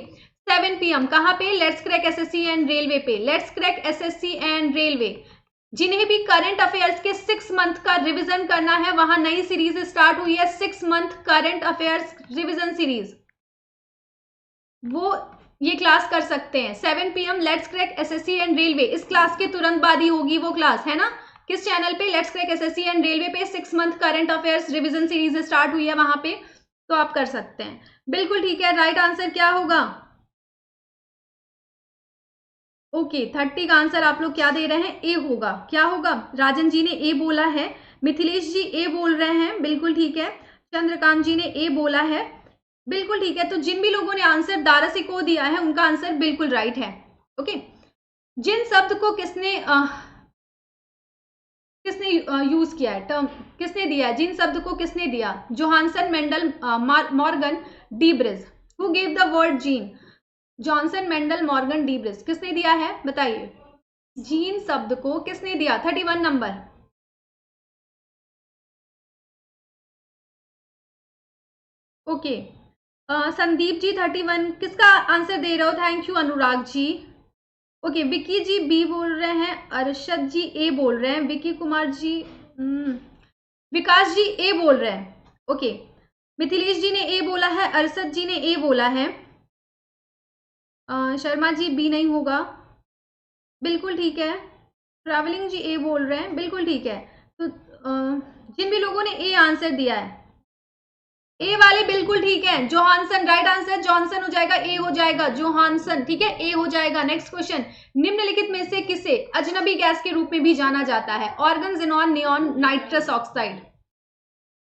7 PM, कहाँ पे? Let's crack SSC and railway पे। Let's crack SSC and railway. जिन्हें भी करंट अफेयर्स के 6 मंथ का रिवीजन करना है, वहां नई सीरीज स्टार्ट हुई है, 6 month current affairs revision series, वो ये क्लास कर सकते हैं। 7 PM let's crack SSC and railway, इस क्लास के तुरंत बाद ही होगी वो क्लास, है ना? किस चैनल पे? Let's crack SSC and railway पे 6 month current affairs revision series start हुई है वहां पे, तो आप कर सकते हैं। बिल्कुल ठीक है। राइट आंसर क्या होगा? ओके, 30 का आंसर आप लोग क्या दे रहे हैं? ए होगा। क्या होगा? राजन जी ने ए बोला है, मिथिलेश जी ए बोल रहे हैं, बिल्कुल ठीक है। चंद्रकांत जी ने ए बोला है, बिल्कुल ठीक है। तो जिन भी लोगों ने आंसर दारसी को दिया है, उनका आंसर बिल्कुल राइट है। ओके, जिन शब्द को किसने किसने यूज किया है, टर्म किसने दिया है, जिन शब्द को किसने दिया? Johannsen, Mendel, Morgan, de Vries. Who gave the word gene? Johnson, Mendel, Morgan, de Vries, किसने दिया है? बताइए। जीन शब्द को किसने दिया? 31 नंबर। ओके, संदीप जी 31 किसका आंसर दे रहे हो? Thank you Anurag ji. Okay, Vicky ji B बोल रहे हैं, अरशद जी ए बोल रहे हैं, विकी कुमार जी, विकास जी ए बोल रहे हैं। ओके, मिथिलेश जी ने ए बोला है, अरशद जी ने ए बोला है, शर्मा जी बी नहीं होगा, बिल्कुल ठीक है। ट्रैवलिंग जी ए बोल रहे हैं, बिल्कुल ठीक है। तो जिन भी लोगों ने ए आंसर दिया है, ए वाले बिल्कुल ठीक है। जोहानसन राइट आंसर, जॉनसन हो जाएगा, ए हो जाएगा, जोहानसन, ठीक है, ए हो जाएगा। नेक्स्ट क्वेश्चन, निम्नलिखित में से किसे अजनबी गैस के रूप में भी जाना जाता है? Argon, xenon, neon, nitrous oxide.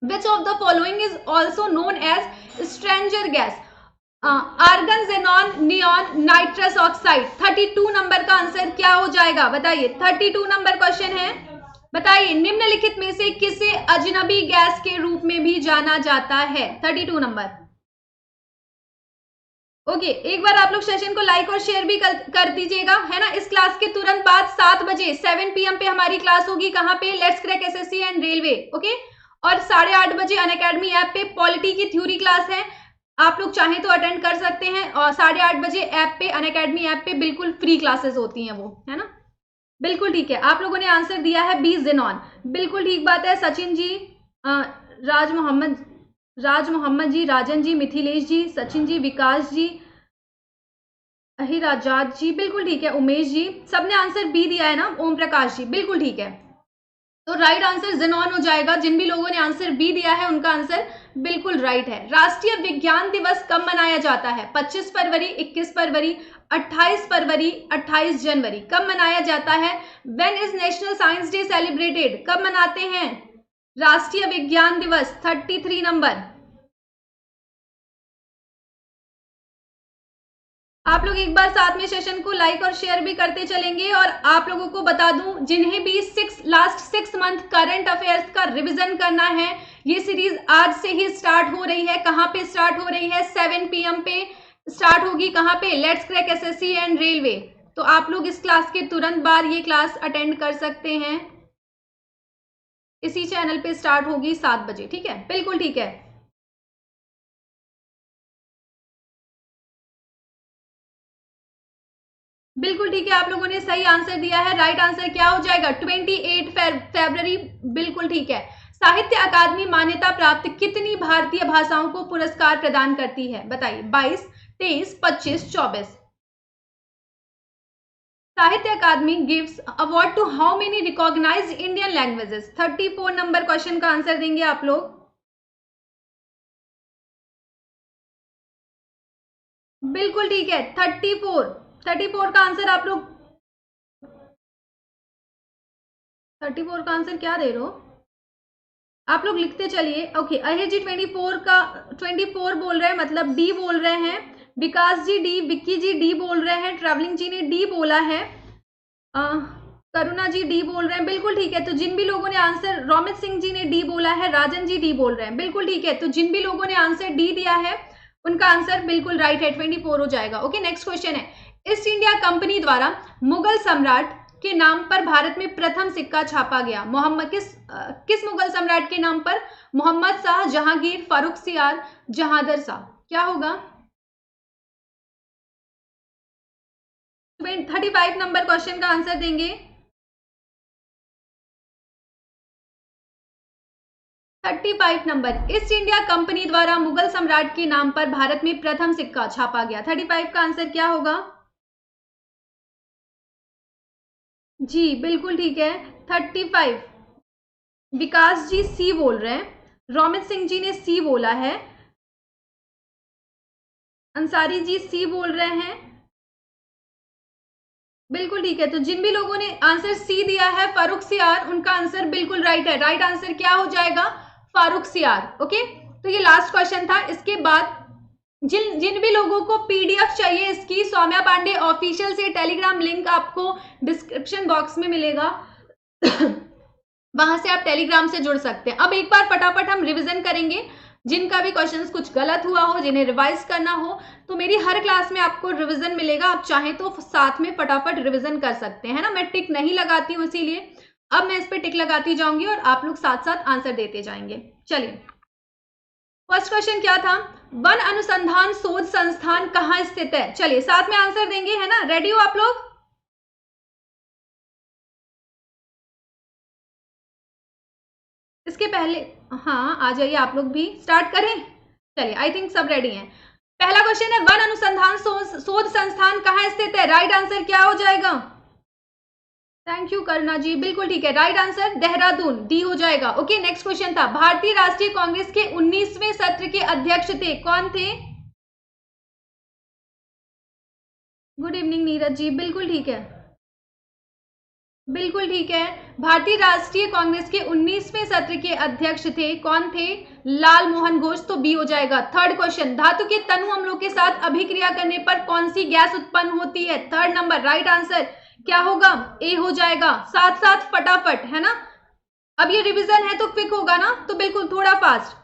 Which of the following is also known as stranger gas? Argon, xenon, neon, nitrous oxide. 32 number का आंसर क्या हो जाएगा? बताइए। 32 नंबर क्वेश्चन है, बताइए निम्नलिखित में से किसे अजनबी गैस के रूप में भी जाना जाता है? 32 नंबर। ओके एक बार आप लोग सेशन को लाइक और शेयर भी कर दीजिएगा, है ना। इस क्लास के तुरंत बाद 7 बजे 7 PM पे हमारी क्लास होगी, कहाँ पे, let's crack SSC and railway, okay. और 8:30 बजे अनअकैडमी ऐप पे पॉलिटी की थ्योरी क्लास है, आप लोग चाहें तो अटेंड कर सकते हैं। और 8:30 बजे ऐप पे, अनअकैडमी ऐप पे बिल्कुल फ्री क्लासेस होती हैं वो, है ना। बिल्कुल ठीक है, आप लोगों ने आंसर दिया है बी जिनॉन, बिल्कुल ठीक बात है। सचिन जी, राज मोहम्मद जी, राजन जी, मिथिलेश जी, सचिन जी, विकास जी, अहिराजाद जी, बिल्कुल ठीक है। उमेश जी, सबने आंसर बी दिया है ना। ओम प्रकाश जी, बिल्कुल ठीक है। तो राइट आंसर जिनॉन हो जाएगा। जिन भी लोगों ने आंसर बी दिया है उनका आंसर बिल्कुल राइट है। राष्ट्रीय विज्ञान दिवस कब मनाया जाता है? 25 फरवरी, 21 फरवरी, 28 फरवरी, 28 जनवरी, कब मनाया जाता है? When is national science day celebrated? कब मनाते हैं राष्ट्रीय विज्ञान दिवस? 33 नंबर। आप लोग एक बार साथ में सेशन को लाइक और शेयर भी करते चलेंगे। और आप लोगों को बता दूं, जिन्हें भी लास्ट 6 मंथ करंट अफेयर्स का रिवीजन करना है, ये सीरीज आज से ही स्टार्ट हो रही है। कहां पे स्टार्ट हो रही है? 7 PM पे स्टार्ट होगी। कहां पे? Let's crack SSC and railway. तो आप लोग इस क्लास के तुरंत बाद ये क्लास अटेंड कर सकते हैं। इसी चैनल पे स्टार्ट होगी 7 बजे, ठीक है, बिल्कुल ठीक है। बिल्कुल ठीक है, आप लोगों ने सही आंसर दिया है। राइट आंसर क्या हो जाएगा? 28 फरवरी, बिल्कुल ठीक है। साहित्य अकादमी मान्यता प्राप्त कितनी भारतीय भाषाओं को पुरस्कार प्रदान करती है? बताइए। 22, 23, 25, 24। Sahitya Akademi gives award to how many recognised Indian languages? 34 number question का आंसर देंगे आप लोग। बिल्कुल ठीक है, 34 का आंसर आप लोग। 34 का आंसर क्या दे रहे हो आप लोग? लिखते चलिए। ओके, अहिर जी 24 बोल रहे हैं, मतलब डी बोल रहे हैं। विकास जी डी, विक्की जी डी बोल रहे हैं, ट्रैवलिंग जी ने डी बोला है, करुणा जी डी बोल रहे हैं, बिल्कुल ठीक है। तो जिन भी लोगों ने आंसर, रोमित सिंह जी ने डी बोला है, राजन जी डी बोल रहे हैं, बिल्कुल ठीक है। तो जिन भी लोगों ने आंसर डी दिया है उनका आंसर बिल्कुल राइट है, 24 हो जाएगा। ओके, नेक्स्ट क्वेश्चन है, ईस्ट इंडिया कंपनी द्वारा मुगल सम्राट के नाम पर भारत में प्रथम सिक्का छापा गया? मोहम्मद किस मुगल सम्राट के नाम पर? मोहम्मद शाह, जहांगीर, फारूक सियार, जहादर शाह, क्या होगा? 35 नंबर क्वेश्चन का आंसर देंगे। 35 नंबर, ईस्ट इंडिया कंपनी द्वारा मुगल सम्राट के नाम पर भारत में प्रथम सिक्का छापा गया। 35 का आंसर क्या होगा? जी बिल्कुल ठीक है, 35। विकास जी सी बोल रहे हैं, रोमित सिंह जी ने सी बोला है, अंसारी जी सी बोल रहे हैं, बिल्कुल ठीक है। तो जिन भी लोगों ने आंसर सी दिया है, फारूक सियार, उनका आंसर बिल्कुल राइट है। राइट आंसर क्या हो जाएगा? फारूक सियार। ओके, तो ये लास्ट क्वेश्चन था। इसके बाद जिन जिन भी लोगों को पीडीएफ चाहिए इसकी, सौम्या पांडे ऑफिशियल से टेलीग्राम लिंक आपको डिस्क्रिप्शन बॉक्स में मिलेगा वहां से आप टेलीग्राम से जुड़ सकते हैं। अब एक बार फटाफट हम रिवीजन करेंगे। जिनका भी क्वेश्चंस कुछ गलत हुआ हो, जिन्हें रिवाइज करना हो, तो मेरी हर क्लास में आपको रिवीजन मिलेगा। आप चाहें तो साथ में फटाफट रिवीजन कर सकते हैं ना। मैं टिक नहीं लगाती हूँ, इसीलिए अब मैं इस पर टिक लगाती जाऊंगी और आप लोग साथ साथ आंसर देते जाएंगे। चलिए, फर्स्ट क्वेश्चन क्या था? वन अनुसंधान शोध संस्थान कहाँ स्थित है? चलिए साथ में आंसर देंगे, है ना। रेडी हो आप लोग? इसके पहले, हाँ आ जाइए आप लोग भी, स्टार्ट करें। चलिए, आई थिंक सब रेडी हैं। पहला क्वेश्चन है, वन अनुसंधान शोध संस्थान कहाँ स्थित है? राइट आंसर क्या हो जाएगा? थैंक यू करुणा जी, बिल्कुल ठीक है। राइट आंसर देहरादून, डी हो जाएगा। ओके, नेक्स्ट क्वेश्चन था, भारतीय राष्ट्रीय कांग्रेस के 19वें सत्र के अध्यक्ष थे, कौन थे? गुड इवनिंग नीरज जी, बिल्कुल ठीक है, बिल्कुल ठीक है। भारतीय राष्ट्रीय कांग्रेस के 19वें सत्र के अध्यक्ष थे, कौन थे? लाल मोहन घोष, तो बी हो जाएगा। थर्ड क्वेश्चन, धातु के तनु अम्लों के साथ अभिक्रिया करने पर कौन सी गैस उत्पन्न होती है? थर्ड नंबर, राइट आंसर क्या होगा? ए हो जाएगा। साथ साथ फटाफट, है ना। अब ये रिवीजन है तो क्विक होगा ना, तो बिल्कुल थोड़ा फास्ट,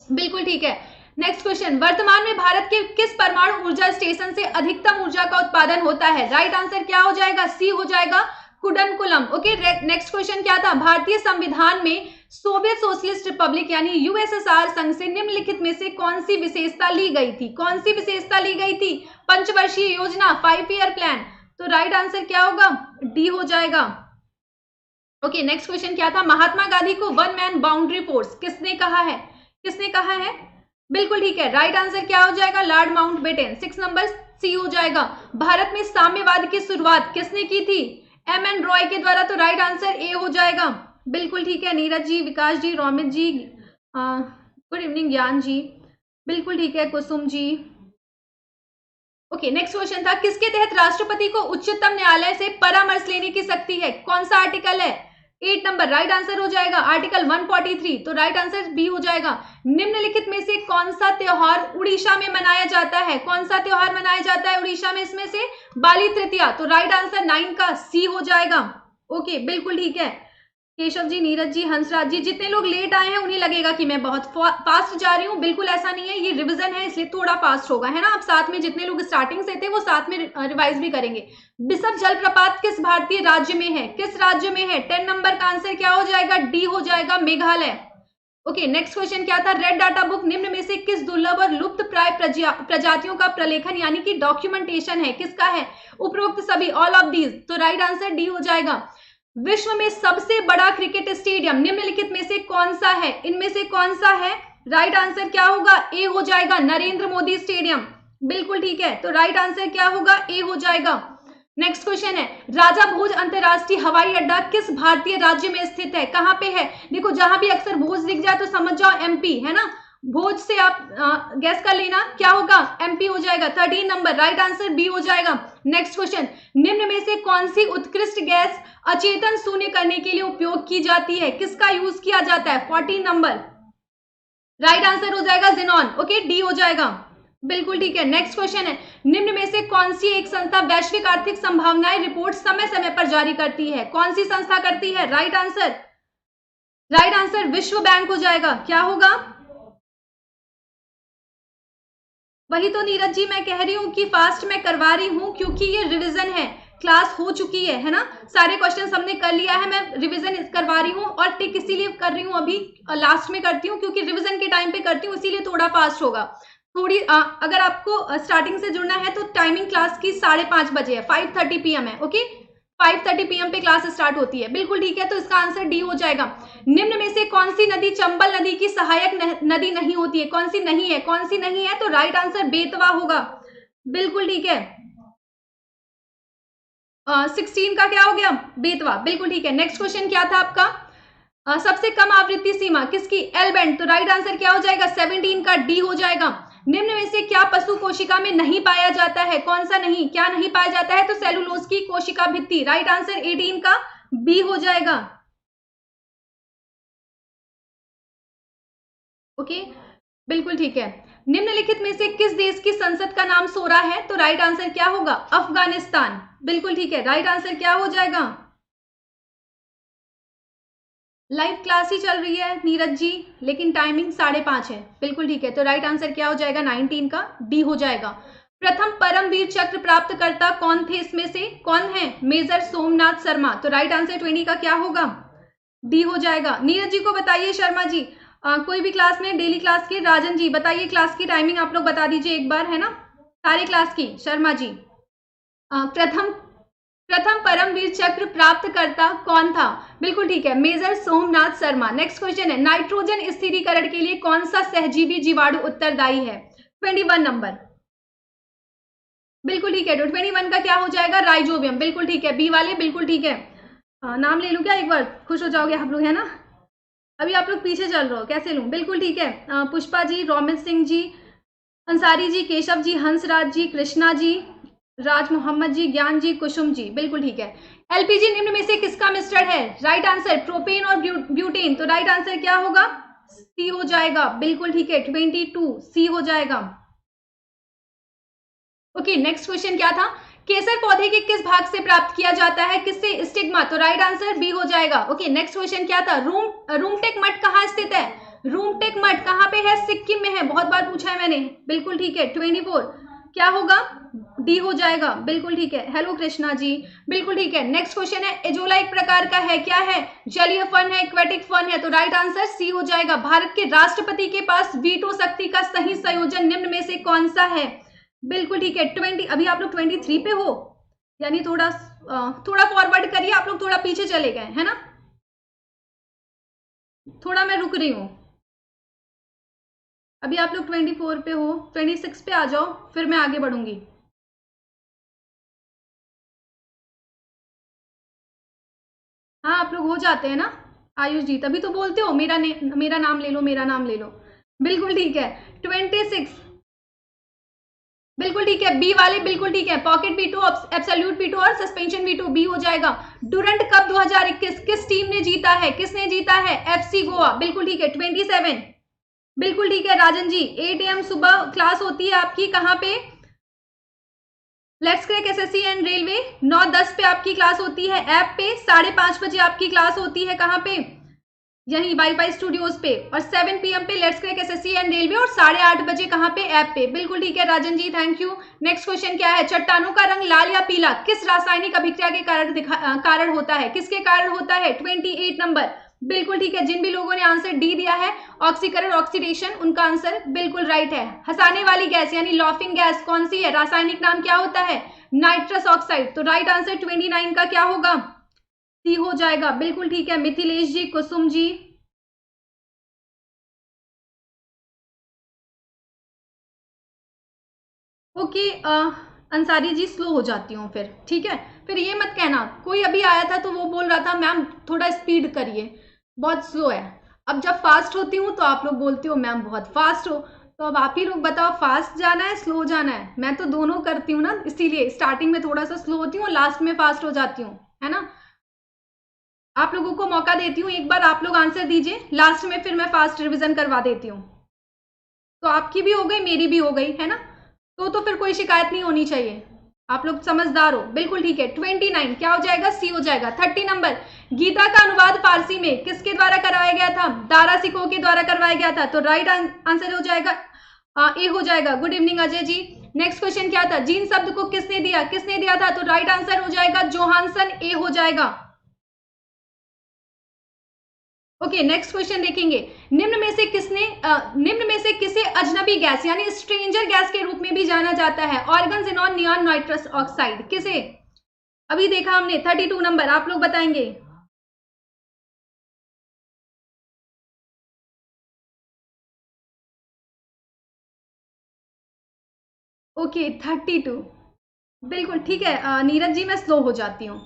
बिल्कुल ठीक है। नेक्स्ट क्वेश्चन, वर्तमान में भारत के किस परमाणु ऊर्जा स्टेशन से अधिकतम ऊर्जा का उत्पादन होता है? राइट आंसर क्या हो जाएगा? सी हो जाएगा, कुडनकुलम। ओके, नेक्स्ट क्वेश्चन क्या था? भारतीय संविधान में सोवियत सोशलिस्ट रिपब्लिक यानी यूएसएसआर संघ से निम्नलिखित में से कौन सी विशेषता ली गई थी? कौन सी विशेषता ली गई थी? पंचवर्षीय योजना, 5 ईयर प्लान। तो राइट आंसर क्या होगा? डी हो जाएगा। ओके, नेक्स्ट क्वेश्चन क्या था? महात्मा गांधी को वन मैन बाउंड्री फोर्स किसने कहा है? किसने कहा है? बिल्कुल ठीक है, राइट आंसर क्या हो जाएगा? Lord Mountbatten. 6 नंबर सी हो जाएगा। भारत में साम्यवाद की शुरुआत किसने की थी? एम.एन. रॉय के द्वारा। तो राइट आंसर ए हो जाएगा। बिल्कुल ठीक है, नीरज जी, विकास जी, रोमित जी, गुड इवनिंग ज्ञान जी, बिल्कुल ठीक है, Kusum ji. Okay, next question था, किसके तहत राष्ट्रपति को उच्चतम न्यायालय से परामर्श लेने की शक्ति है? कौन सा आर्टिकल है? 8 नंबर, राइट आंसर हो जाएगा आर्टिकल 143। तो राइट आंसर बी हो जाएगा। निम्नलिखित में से कौन सा त्योहार उड़ीसा में मनाया जाता है? कौन सा त्योहार मनाया जाता है उड़ीसा में? इसमें से बाली तृतीया। तो राइट आंसर 9 का सी हो जाएगा। ओके, बिल्कुल ठीक है, केशव जी, नीरज जी, हंसराज जी, जितने लोग लेट आए हैं उन्हें लगेगा कि मैं बहुत फास्ट जा रही हूँ। बिल्कुल ऐसा नहीं है, ये रिवीजन है इसलिए थोड़ा फास्ट होगा, है ना। आप साथ में जितने लोग स्टार्टिंग से थे वो साथ में रिवाइज भी करेंगे। बिशप जलप्रपात किस भारतीय राज्य में है? किस राज्य में है? 10 नंबर का आंसर क्या हो जाएगा? डी हो जाएगा, मेघालय। ओके, नेक्स्ट क्वेश्चन क्या था? रेड डाटा बुक निम्न में से किस दुर्लभ और लुप्त प्राय प्रजातियों का प्रलेखन यानी कि डॉक्यूमेंटेशन है? किसका है? उपरोक्त सभी, ऑल ऑफ दीज। तो राइट आंसर डी हो जाएगा। विश्व में सबसे बड़ा क्रिकेट स्टेडियम निम्नलिखित में से कौन सा है? इनमें से कौन सा है? राइट आंसर क्या होगा? ए हो जाएगा, नरेंद्र मोदी स्टेडियम। बिल्कुल ठीक है, तो राइट आंसर क्या होगा? ए हो जाएगा। नेक्स्ट क्वेश्चन है, राजा भोज अंतरराष्ट्रीय हवाई अड्डा किस भारतीय राज्य में स्थित है? कहां पे है? देखो, जहां भी अक्सर भोज दिख जाए तो समझ जाओ एमपी, है ना। भोज से आप गैस कर लेना क्या होगा? एमपी हो जाएगा। 13 नंबर, राइट आंसर बी हो जाएगा। नेक्स्ट क्वेश्चन, निम्न में से कौन सी उत्कृष्ट गैस अचेतन शून्य करने के लिए उपयोग की जाती है? किसका यूज किया जाता है? 14 नंबर, राइट आंसर हो जाएगा ज़ेनॉन। ओके, डी हो जाएगा। बिल्कुल ठीक है, नेक्स्ट क्वेश्चन है, निम्न में से कौन सी एक संस्था वैश्विक आर्थिक संभावनाएं रिपोर्ट समय समय पर जारी करती है? कौन सी संस्था करती है? राइट आंसर विश्व बैंक हो जाएगा। क्या होगा? वही तो नीरज जी मैं कह रही हूं कि फास्ट मैं करवा रही हूं क्योंकि ये रिवीजन है, क्लास हो चुकी है ना। सारे क्वेश्चन हमने कर लिया है, मैं रिवीजन करवा रही हूँ और टिक इसीलिए कर रही हूँ, अभी लास्ट में करती हूँ क्योंकि रिवीजन के टाइम पे करती हूँ, इसीलिए थोड़ा फास्ट होगा। थोड़ी अगर आपको स्टार्टिंग से जुड़ना है तो टाइमिंग क्लास की 5:30 बजे है, 5:30 PM है। ओके, 5:30 PM पे क्लास स्टार्ट होती है। बिल्कुल ठीक है, तो इसका आंसर डी हो जाएगा। निम्न में से कौन सी नदी चंबल नदी की सहायक नदी नहीं होती है? कौन सी नहीं है? कौन सी नहीं है? तो राइट आंसर बेतवा होगा। बिल्कुल ठीक है, 16 का क्या हो गया? बेतवा। बिल्कुल ठीक है, नेक्स्ट क्वेश्चन क्या था आपका? सबसे कम आवृत्ति सीमा किसकी? L band. तो राइट आंसर क्या हो जाएगा? 17 का डी हो जाएगा। निम्न में से क्या पशु कोशिका में नहीं पाया जाता है? कौन सा नहीं, क्या नहीं पाया जाता है? तो सेलुलोज की कोशिका भित्ति। राइट आंसर 18 का बी हो जाएगा। ओके, बिल्कुल ठीक है। निम्नलिखित में से किस देश की संसद का नाम सोरा है? तो राइट आंसर क्या होगा? अफगानिस्तान। बिल्कुल ठीक है, राइट आंसर क्या हो जाएगा? लाइव क्लास ही चल रही है नीरज जी, लेकिन टाइमिंग 5:30 है। बिल्कुल ठीक है, तो राइट आंसर क्या हो जाएगा? 19 का डी हो जाएगा। प्रथम परमवीर चक्र प्राप्तकर्ता कौन थे? इसमें से कौन है? मेजर सोमनाथ शर्मा। तो राइट आंसर 20 का क्या होगा? डी हो जाएगा। नीरज जी को बताइए, शर्मा जी कोई भी क्लास में डेली क्लास के, राजन जी बताइए क्लास की टाइमिंग आप लोग बता दीजिए एक बार, है ना, सारे क्लास की। शर्मा जी प्रथम परमवीर चक्र प्राप्तकर्ता कौन था? बिल्कुल ठीक है, major Somnath Sharma. Next question है, नाइट्रोजन स्थिरीकरण के लिए कौन सा सहजीवी जीवाणु उत्तरदायी है? 21 नंबर, बिल्कुल ठीक है। 21 का क्या हो जाएगा? राइजोबियम। बिल्कुल ठीक है, बी वाले बिल्कुल ठीक है। नाम ले लूं क्या एक बार? खुश हो जाओगे आप लोग, है ना। अभी आप लोग पीछे चल रहे हो, कैसे लूं? बिल्कुल ठीक है, पुष्पा जी, रोमित सिंह जी, अंसारी जी, केशव जी, हंसराज जी, कृष्णा जी, राज मोहम्मद जी, ज्ञान जी, कुसुम जी। बिल्कुल ठीक है। एलपीजी निम्न में से किसका मिश्रण है? राइट आंसर प्रोपेन और ब्यूटेन। तो राइट आंसर क्या होगा? सी हो जाएगा। बिल्कुल ठीक है, 22 सी हो जाएगा। ओके, नेक्स्ट क्वेश्चन क्या था? केसर पौधे के किस भाग से प्राप्त किया जाता है? किससे? स्टिग्मा। तो राइट आंसर बी हो जाएगा। ओके, नेक्स्ट क्वेश्चन क्या था? रूमटेक मठ कहाँ स्थित है? रूमटेक मठ कहाँ पे है? सिक्किम में है, बहुत बार पूछा है मैंने। बिल्कुल ठीक है। 24 क्या होगा? डी हो जाएगा। बिल्कुल ठीक है। हेलो कृष्णा जी, बिल्कुल ठीक है। नेक्स्ट क्वेश्चन है, एजोला एक प्रकार का है, क्या है? जलीय फन है, एक्वेटिक फन है, तो राइट आंसर सी हो जाएगा। भारत के राष्ट्रपति के पास वीटो शक्ति का सही संयोजन निम्न में से कौन सा है? बिल्कुल ठीक है। 20 अभी आप लोग 23 पे हो, यानी थोड़ा फॉरवर्ड करिए, आप लोग थोड़ा पीछे चले गए है ना, थोड़ा मैं रुक रही हूँ। अभी आप लोग 24 पे हो, 26 पे आ जाओ, फिर मैं आगे बढ़ूंगी। हाँ आप लोग हो जाते हैं ना। आयुष जी तभी तो बोलते हो मेरा नाम ले लो, मेरा नाम ले लो। बिल्कुल ठीक है। 26 बिल्कुल ठीक है। बी वाले बिल्कुल ठीक है। पॉकेट वीटो, एब्सोल्यूट वीटो और सस्पेंशन वीटो, बी हो जाएगा। डुरंट कप 2021 किस टीम ने जीता है? किसने जीता है? एफसी गोवा। बिल्कुल ठीक है। 27 बिल्कुल ठीक है। राजन जी 8 AM सुबह क्लास होती है आपकी, कहाँ पे? Let's crack SSC and railway. 9:10 पे आपकी क्लास होती है ऐप पे, 5:30 बजे आपकी क्लास होती है कहाँ पे? यही वाईफाई स्टूडियोज पे। और 7 PM पे let's crack SSC and railway, और 8:30 बजे कहाँ पे? ऐप पे। बिल्कुल ठीक है राजन ji, thank you. Next question क्या है? चट्टानों का रंग लाल या पीला किस रासायनिक अभिक्रिया के कारण होता है? किसके कारण होता है? 28 नंबर। बिल्कुल ठीक है। जिन भी लोगों ने आंसर डी दिया है, ऑक्सीकरण ऑक्सीडेशन, उनका आंसर बिल्कुल राइट है। हंसाने वाली गैस यानी लॉफिंग गैस कौन सी है? रासायनिक नाम क्या होता है? Nitrous oxide. तो राइट आंसर 29 का क्या होगा? सी हो जाएगा। बिल्कुल ठीक है। मिथिलेश जी, कुसुम जी, ओके। अंसारी जी स्लो हो जाती हूँ फिर, ठीक है। फिर ये मत कहना, कोई अभी आया था तो वो बोल रहा था मैम थोड़ा स्पीड करिए, बहुत स्लो है। अब जब फास्ट होती हूँ तो आप लोग बोलते हो मैम बहुत फास्ट हो। तो अब आप ही लोग बताओ, फास्ट जाना है स्लो जाना है? मैं तो दोनों करती हूँ ना, इसीलिए स्टार्टिंग में थोड़ा सा स्लो होती हूँ, लास्ट में फास्ट हो जाती हूँ, है ना। आप लोगों को मौका देती हूँ, एक बार आप लोग आंसर दीजिए, लास्ट में फिर मैं फास्ट रिविजन करवा देती हूँ। तो आपकी भी हो गई, मेरी भी हो गई, है ना। तो फिर कोई शिकायत नहीं होनी चाहिए। आप लोग समझदार हो। बिल्कुल ठीक है। 29 क्या हो जाएगा? सी हो जाएगा। 30 नंबर, गीता का अनुवाद फारसी में किसके द्वारा करवाया गया था? दारा सिको के द्वारा करवाया गया था। तो राइट आंसर हो जाएगा ए हो जाएगा। Good evening Ajay ji. Next question क्या था? जीन शब्द को किसने दिया था? तो राइट आंसर हो जाएगा जोहानसन, ए हो जाएगा। ओके नेक्स्ट क्वेश्चन देखेंगे। निम्न में से किसे अजनबी गैस यानी स्ट्रेंजर गैस के रूप में भी जाना जाता है? Argon, xenon, neon, nitrous oxide, किसे? अभी देखा हमने। 32 नंबर, आप लोग बताएंगे। ओके 32 बिल्कुल ठीक है। नीरज जी मैं स्लो हो जाती हूँ,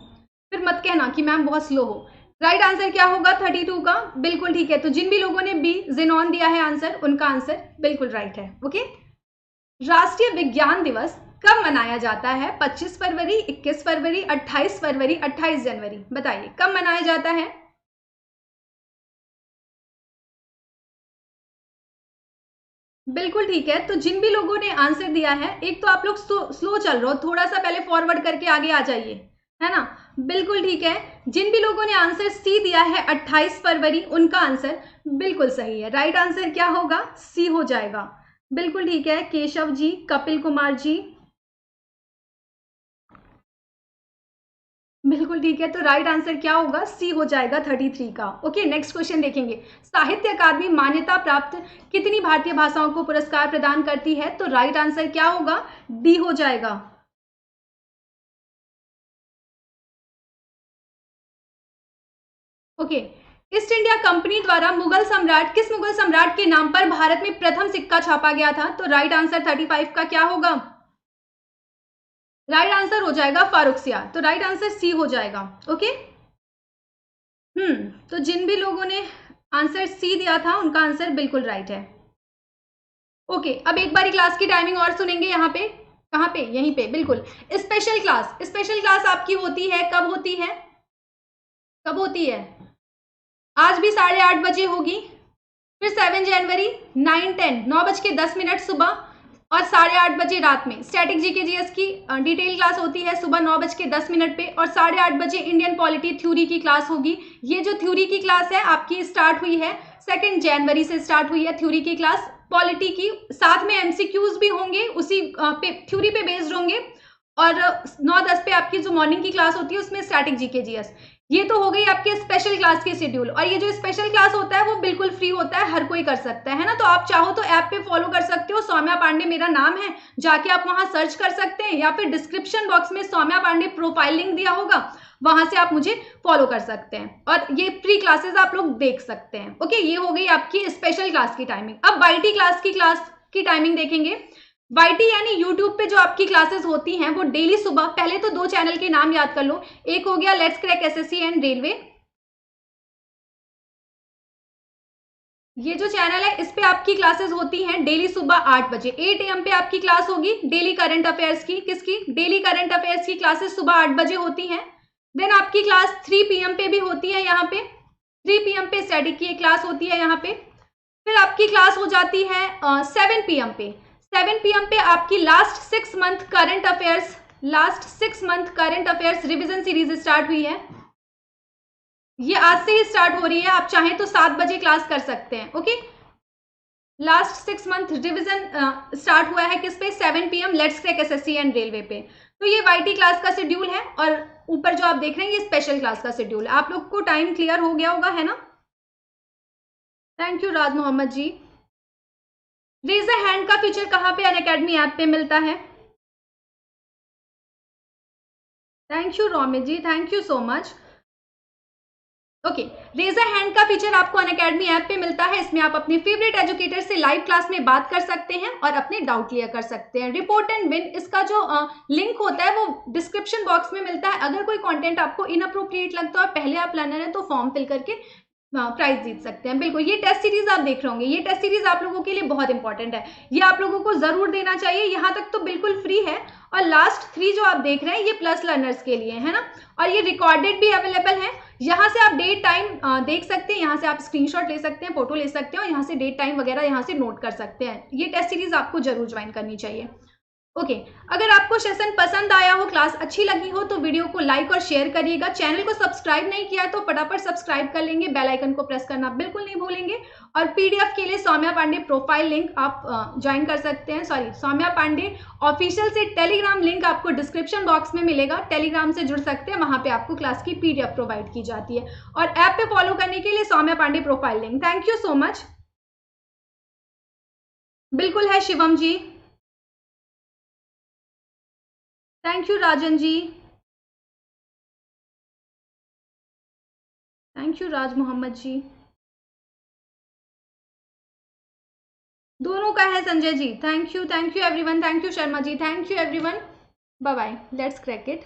फिर मत कहना कि मैम बहुत स्लो हो। राइट आंसर क्या होगा 32 का? बिल्कुल ठीक है। तो जिन भी लोगों ने बी जेनॉन दिया है आंसर, उनका आंसर बिल्कुल राइट है। ओके। राष्ट्रीय विज्ञान दिवस कब मनाया जाता है? 25 फरवरी, 21 फरवरी, 28 फरवरी, 28 जनवरी, बताइए कब मनाया जाता है? बिल्कुल ठीक है। तो जिन भी लोगों ने आंसर दिया है, एक तो आप लोग स्लो चल रहे हो, थोड़ा सा पहले फॉरवर्ड करके आगे आ जाइए, है ना। बिल्कुल ठीक है। जिन भी लोगों ने आंसर सी दिया है 28 फरवरी, उनका आंसर बिल्कुल सही है। राइट आंसर क्या होगा? सी हो जाएगा। बिल्कुल ठीक है। केशव जी, कपिल कुमार जी, बिल्कुल ठीक है। तो राइट आंसर क्या होगा? सी हो जाएगा 33 का। ओके नेक्स्ट क्वेश्चन देखेंगे। साहित्य अकादमी मान्यता प्राप्त कितनी भारतीय भाषाओं को पुरस्कार प्रदान करती है? तो राइट आंसर क्या होगा? डी हो जाएगा। ओके। ईस्ट इंडिया कंपनी द्वारा किस मुगल सम्राट के नाम पर भारत में प्रथम सिक्का छापा गया था? तो राइट आंसर 35 का क्या होगा? राइट आंसर हो जाएगा फारुखसिया। तो राइट आंसर सी हो जाएगा। ओके। तो जिन भी लोगों ने आंसर सी दिया था, उनका आंसर बिल्कुल राइट है। ओके अब एक बारी क्लास की टाइमिंग और सुनेंगे। यहाँ पे, कहाँ पे? यहीं पे, बिल्कुल। स्पेशल क्लास आपकी होती है, कब होती है? कब होती है? आज भी 8:30 बजे होगी। फिर 7 जनवरी 9-10 9:10 सुबह, और 8:30 बजे रात में स्टैटिक जीके जीएस की डिटेल क्लास होती है सुबह 9:10 पे, और 8:30 बजे इंडियन पॉलिटी थ्योरी की क्लास होगी। ये जो थ्योरी की क्लास है आपकी स्टार्ट हुई है 2 जनवरी से स्टार्ट हुई है थ्योरी की क्लास पॉलिटी की, साथ में एमसीक्यूज भी होंगे, उसी थ्योरी पे बेस्ड होंगे। और 9-10 पे आपकी जो मॉर्निंग की क्लास होती है उसमें स्टैटिक जीके जीएस। ये तो हो गई आपके स्पेशल क्लास के शेड्यूल। और ये जो स्पेशल क्लास होता है वो बिल्कुल फ्री होता है, हर कोई कर सकता है ना। तो आप चाहो तो ऐप पे फॉलो कर सकते हो, सौम्या पांडे मेरा नाम है, जाके आप वहां सर्च कर सकते हैं, या फिर डिस्क्रिप्शन बॉक्स में सौम्या पांडे प्रोफाइल लिंक दिया होगा, वहां से आप मुझे फॉलो कर सकते हैं और ये फ्री क्लासेस आप लोग देख सकते हैं। ओके, ये हो गई आपकी स्पेशल क्लास की टाइमिंग। अब वाईटी क्लास की टाइमिंग देखेंगे। वाईटी यानी यूट्यूब पे जो आपकी क्लासेस होती हैं वो डेली सुबह, पहले तो 2 चैनल के नाम याद कर लो, एक हो गया let's crack SSC and railway, ये जो चैनल है इस पे आपकी क्लासेस होती हैं डेली सुबह 8 बजे, 8 AM पे आपकी क्लास होगी डेली करंट अफेयर्स की। किसकी? डेली करंट अफेयर्स की क्लासेस सुबह 8 बजे होती हैं। देन आपकी क्लास 3 PM पे भी होती है, यहाँ पे 3 PM पे स्टैटिक की एक क्लास होती है यहाँ पे। फिर आपकी क्लास हो जाती है 7 PM पे। 7 PM पे आपकी last 6 month current affairs revision series start हुई है, ये आज से ही स्टार्ट हो रही है। आप चाहें तो 7 बजे क्लास कर सकते हैं। Okay, last 6 month revision start हुआ है किस पे? 7 PM let's crack SSC and railway पे। तो ये वाईटी क्लास का शेड्यूल है और ऊपर जो आप देख रहे हैं ये स्पेशल क्लास का शेड्यूल है। आप लोग को टाइम क्लियर हो गया होगा, है ना? Thank you Raj Mohammad ji. Raise a hand का फीचर कहाँ पे अनअकैडमी ऐप पे मिलता है? Thank you Romit ji, thank you so much. Okay, raise a hand का फीचर आपको अनअकैडमी ऐप पे मिलता है। इसमें आप अपने फेवरेट एजुकेटर से लाइव क्लास में बात कर सकते हैं और अपने डाउट क्लियर कर सकते हैं। रिपोर्ट एंड विन, इसका जो लिंक होता है वो डिस्क्रिप्शन बॉक्स में मिलता है। अगर कोई कंटेंट आपको इनअप्रोप्रिएट लगता है और पहले आप लर्नर हैं तो फॉर्म फिल करके प्राइज जीत सकते हैं। बिल्कुल, ये टेस्ट सीरीज आप देख रहे होंगे, ये टेस्ट सीरीज आप लोगों के लिए बहुत इंपॉर्टेंट है, ये आप लोगों को जरूर देना चाहिए। यहाँ तक तो बिल्कुल फ्री है और लास्ट 3 जो आप देख रहे हैं ये प्लस लर्नर्स के लिए है ना। और ये रिकॉर्डेड भी अवेलेबल है, यहाँ से आप डेट टाइम देख सकते हैं, यहाँ से आप स्क्रीनशॉट ले सकते हैं, फोटो ले सकते हैं और यहाँ से डेट टाइम वगैरह यहाँ से नोट कर सकते हैं। ये टेस्ट सीरीज आपको जरूर ज्वाइन करनी चाहिए। ओके, अगर आपको सेशन पसंद आया हो, क्लास अच्छी लगी हो तो वीडियो को लाइक और शेयर करिएगा। चैनल को सब्सक्राइब नहीं किया तो फटाफट सब्सक्राइब कर लेंगे, बेल आइकन को प्रेस करना बिल्कुल नहीं भूलेंगे। और पीडीएफ के लिए सौम्या पांडे प्रोफाइल लिंक आप ज्वाइन कर सकते हैं, सॉरी सौम्या पांडे ऑफिशियल से टेलीग्राम लिंक आपको डिस्क्रिप्शन बॉक्स में मिलेगा, टेलीग्राम से जुड़ सकते हैं, वहां पे आपको क्लास की पीडीएफ प्रोवाइड की जाती है। और ऐप पे फॉलो करने के लिए Saumya Pandey profile link. Thank you so much. बिल्कुल है Shivam ji, thank you Rajan ji, thank you Raj Mohammad ji. दोनों का है Sanjay ji, thank you everyone, thank you Sharma ji, thank you everyone, bye bye, let's crack it.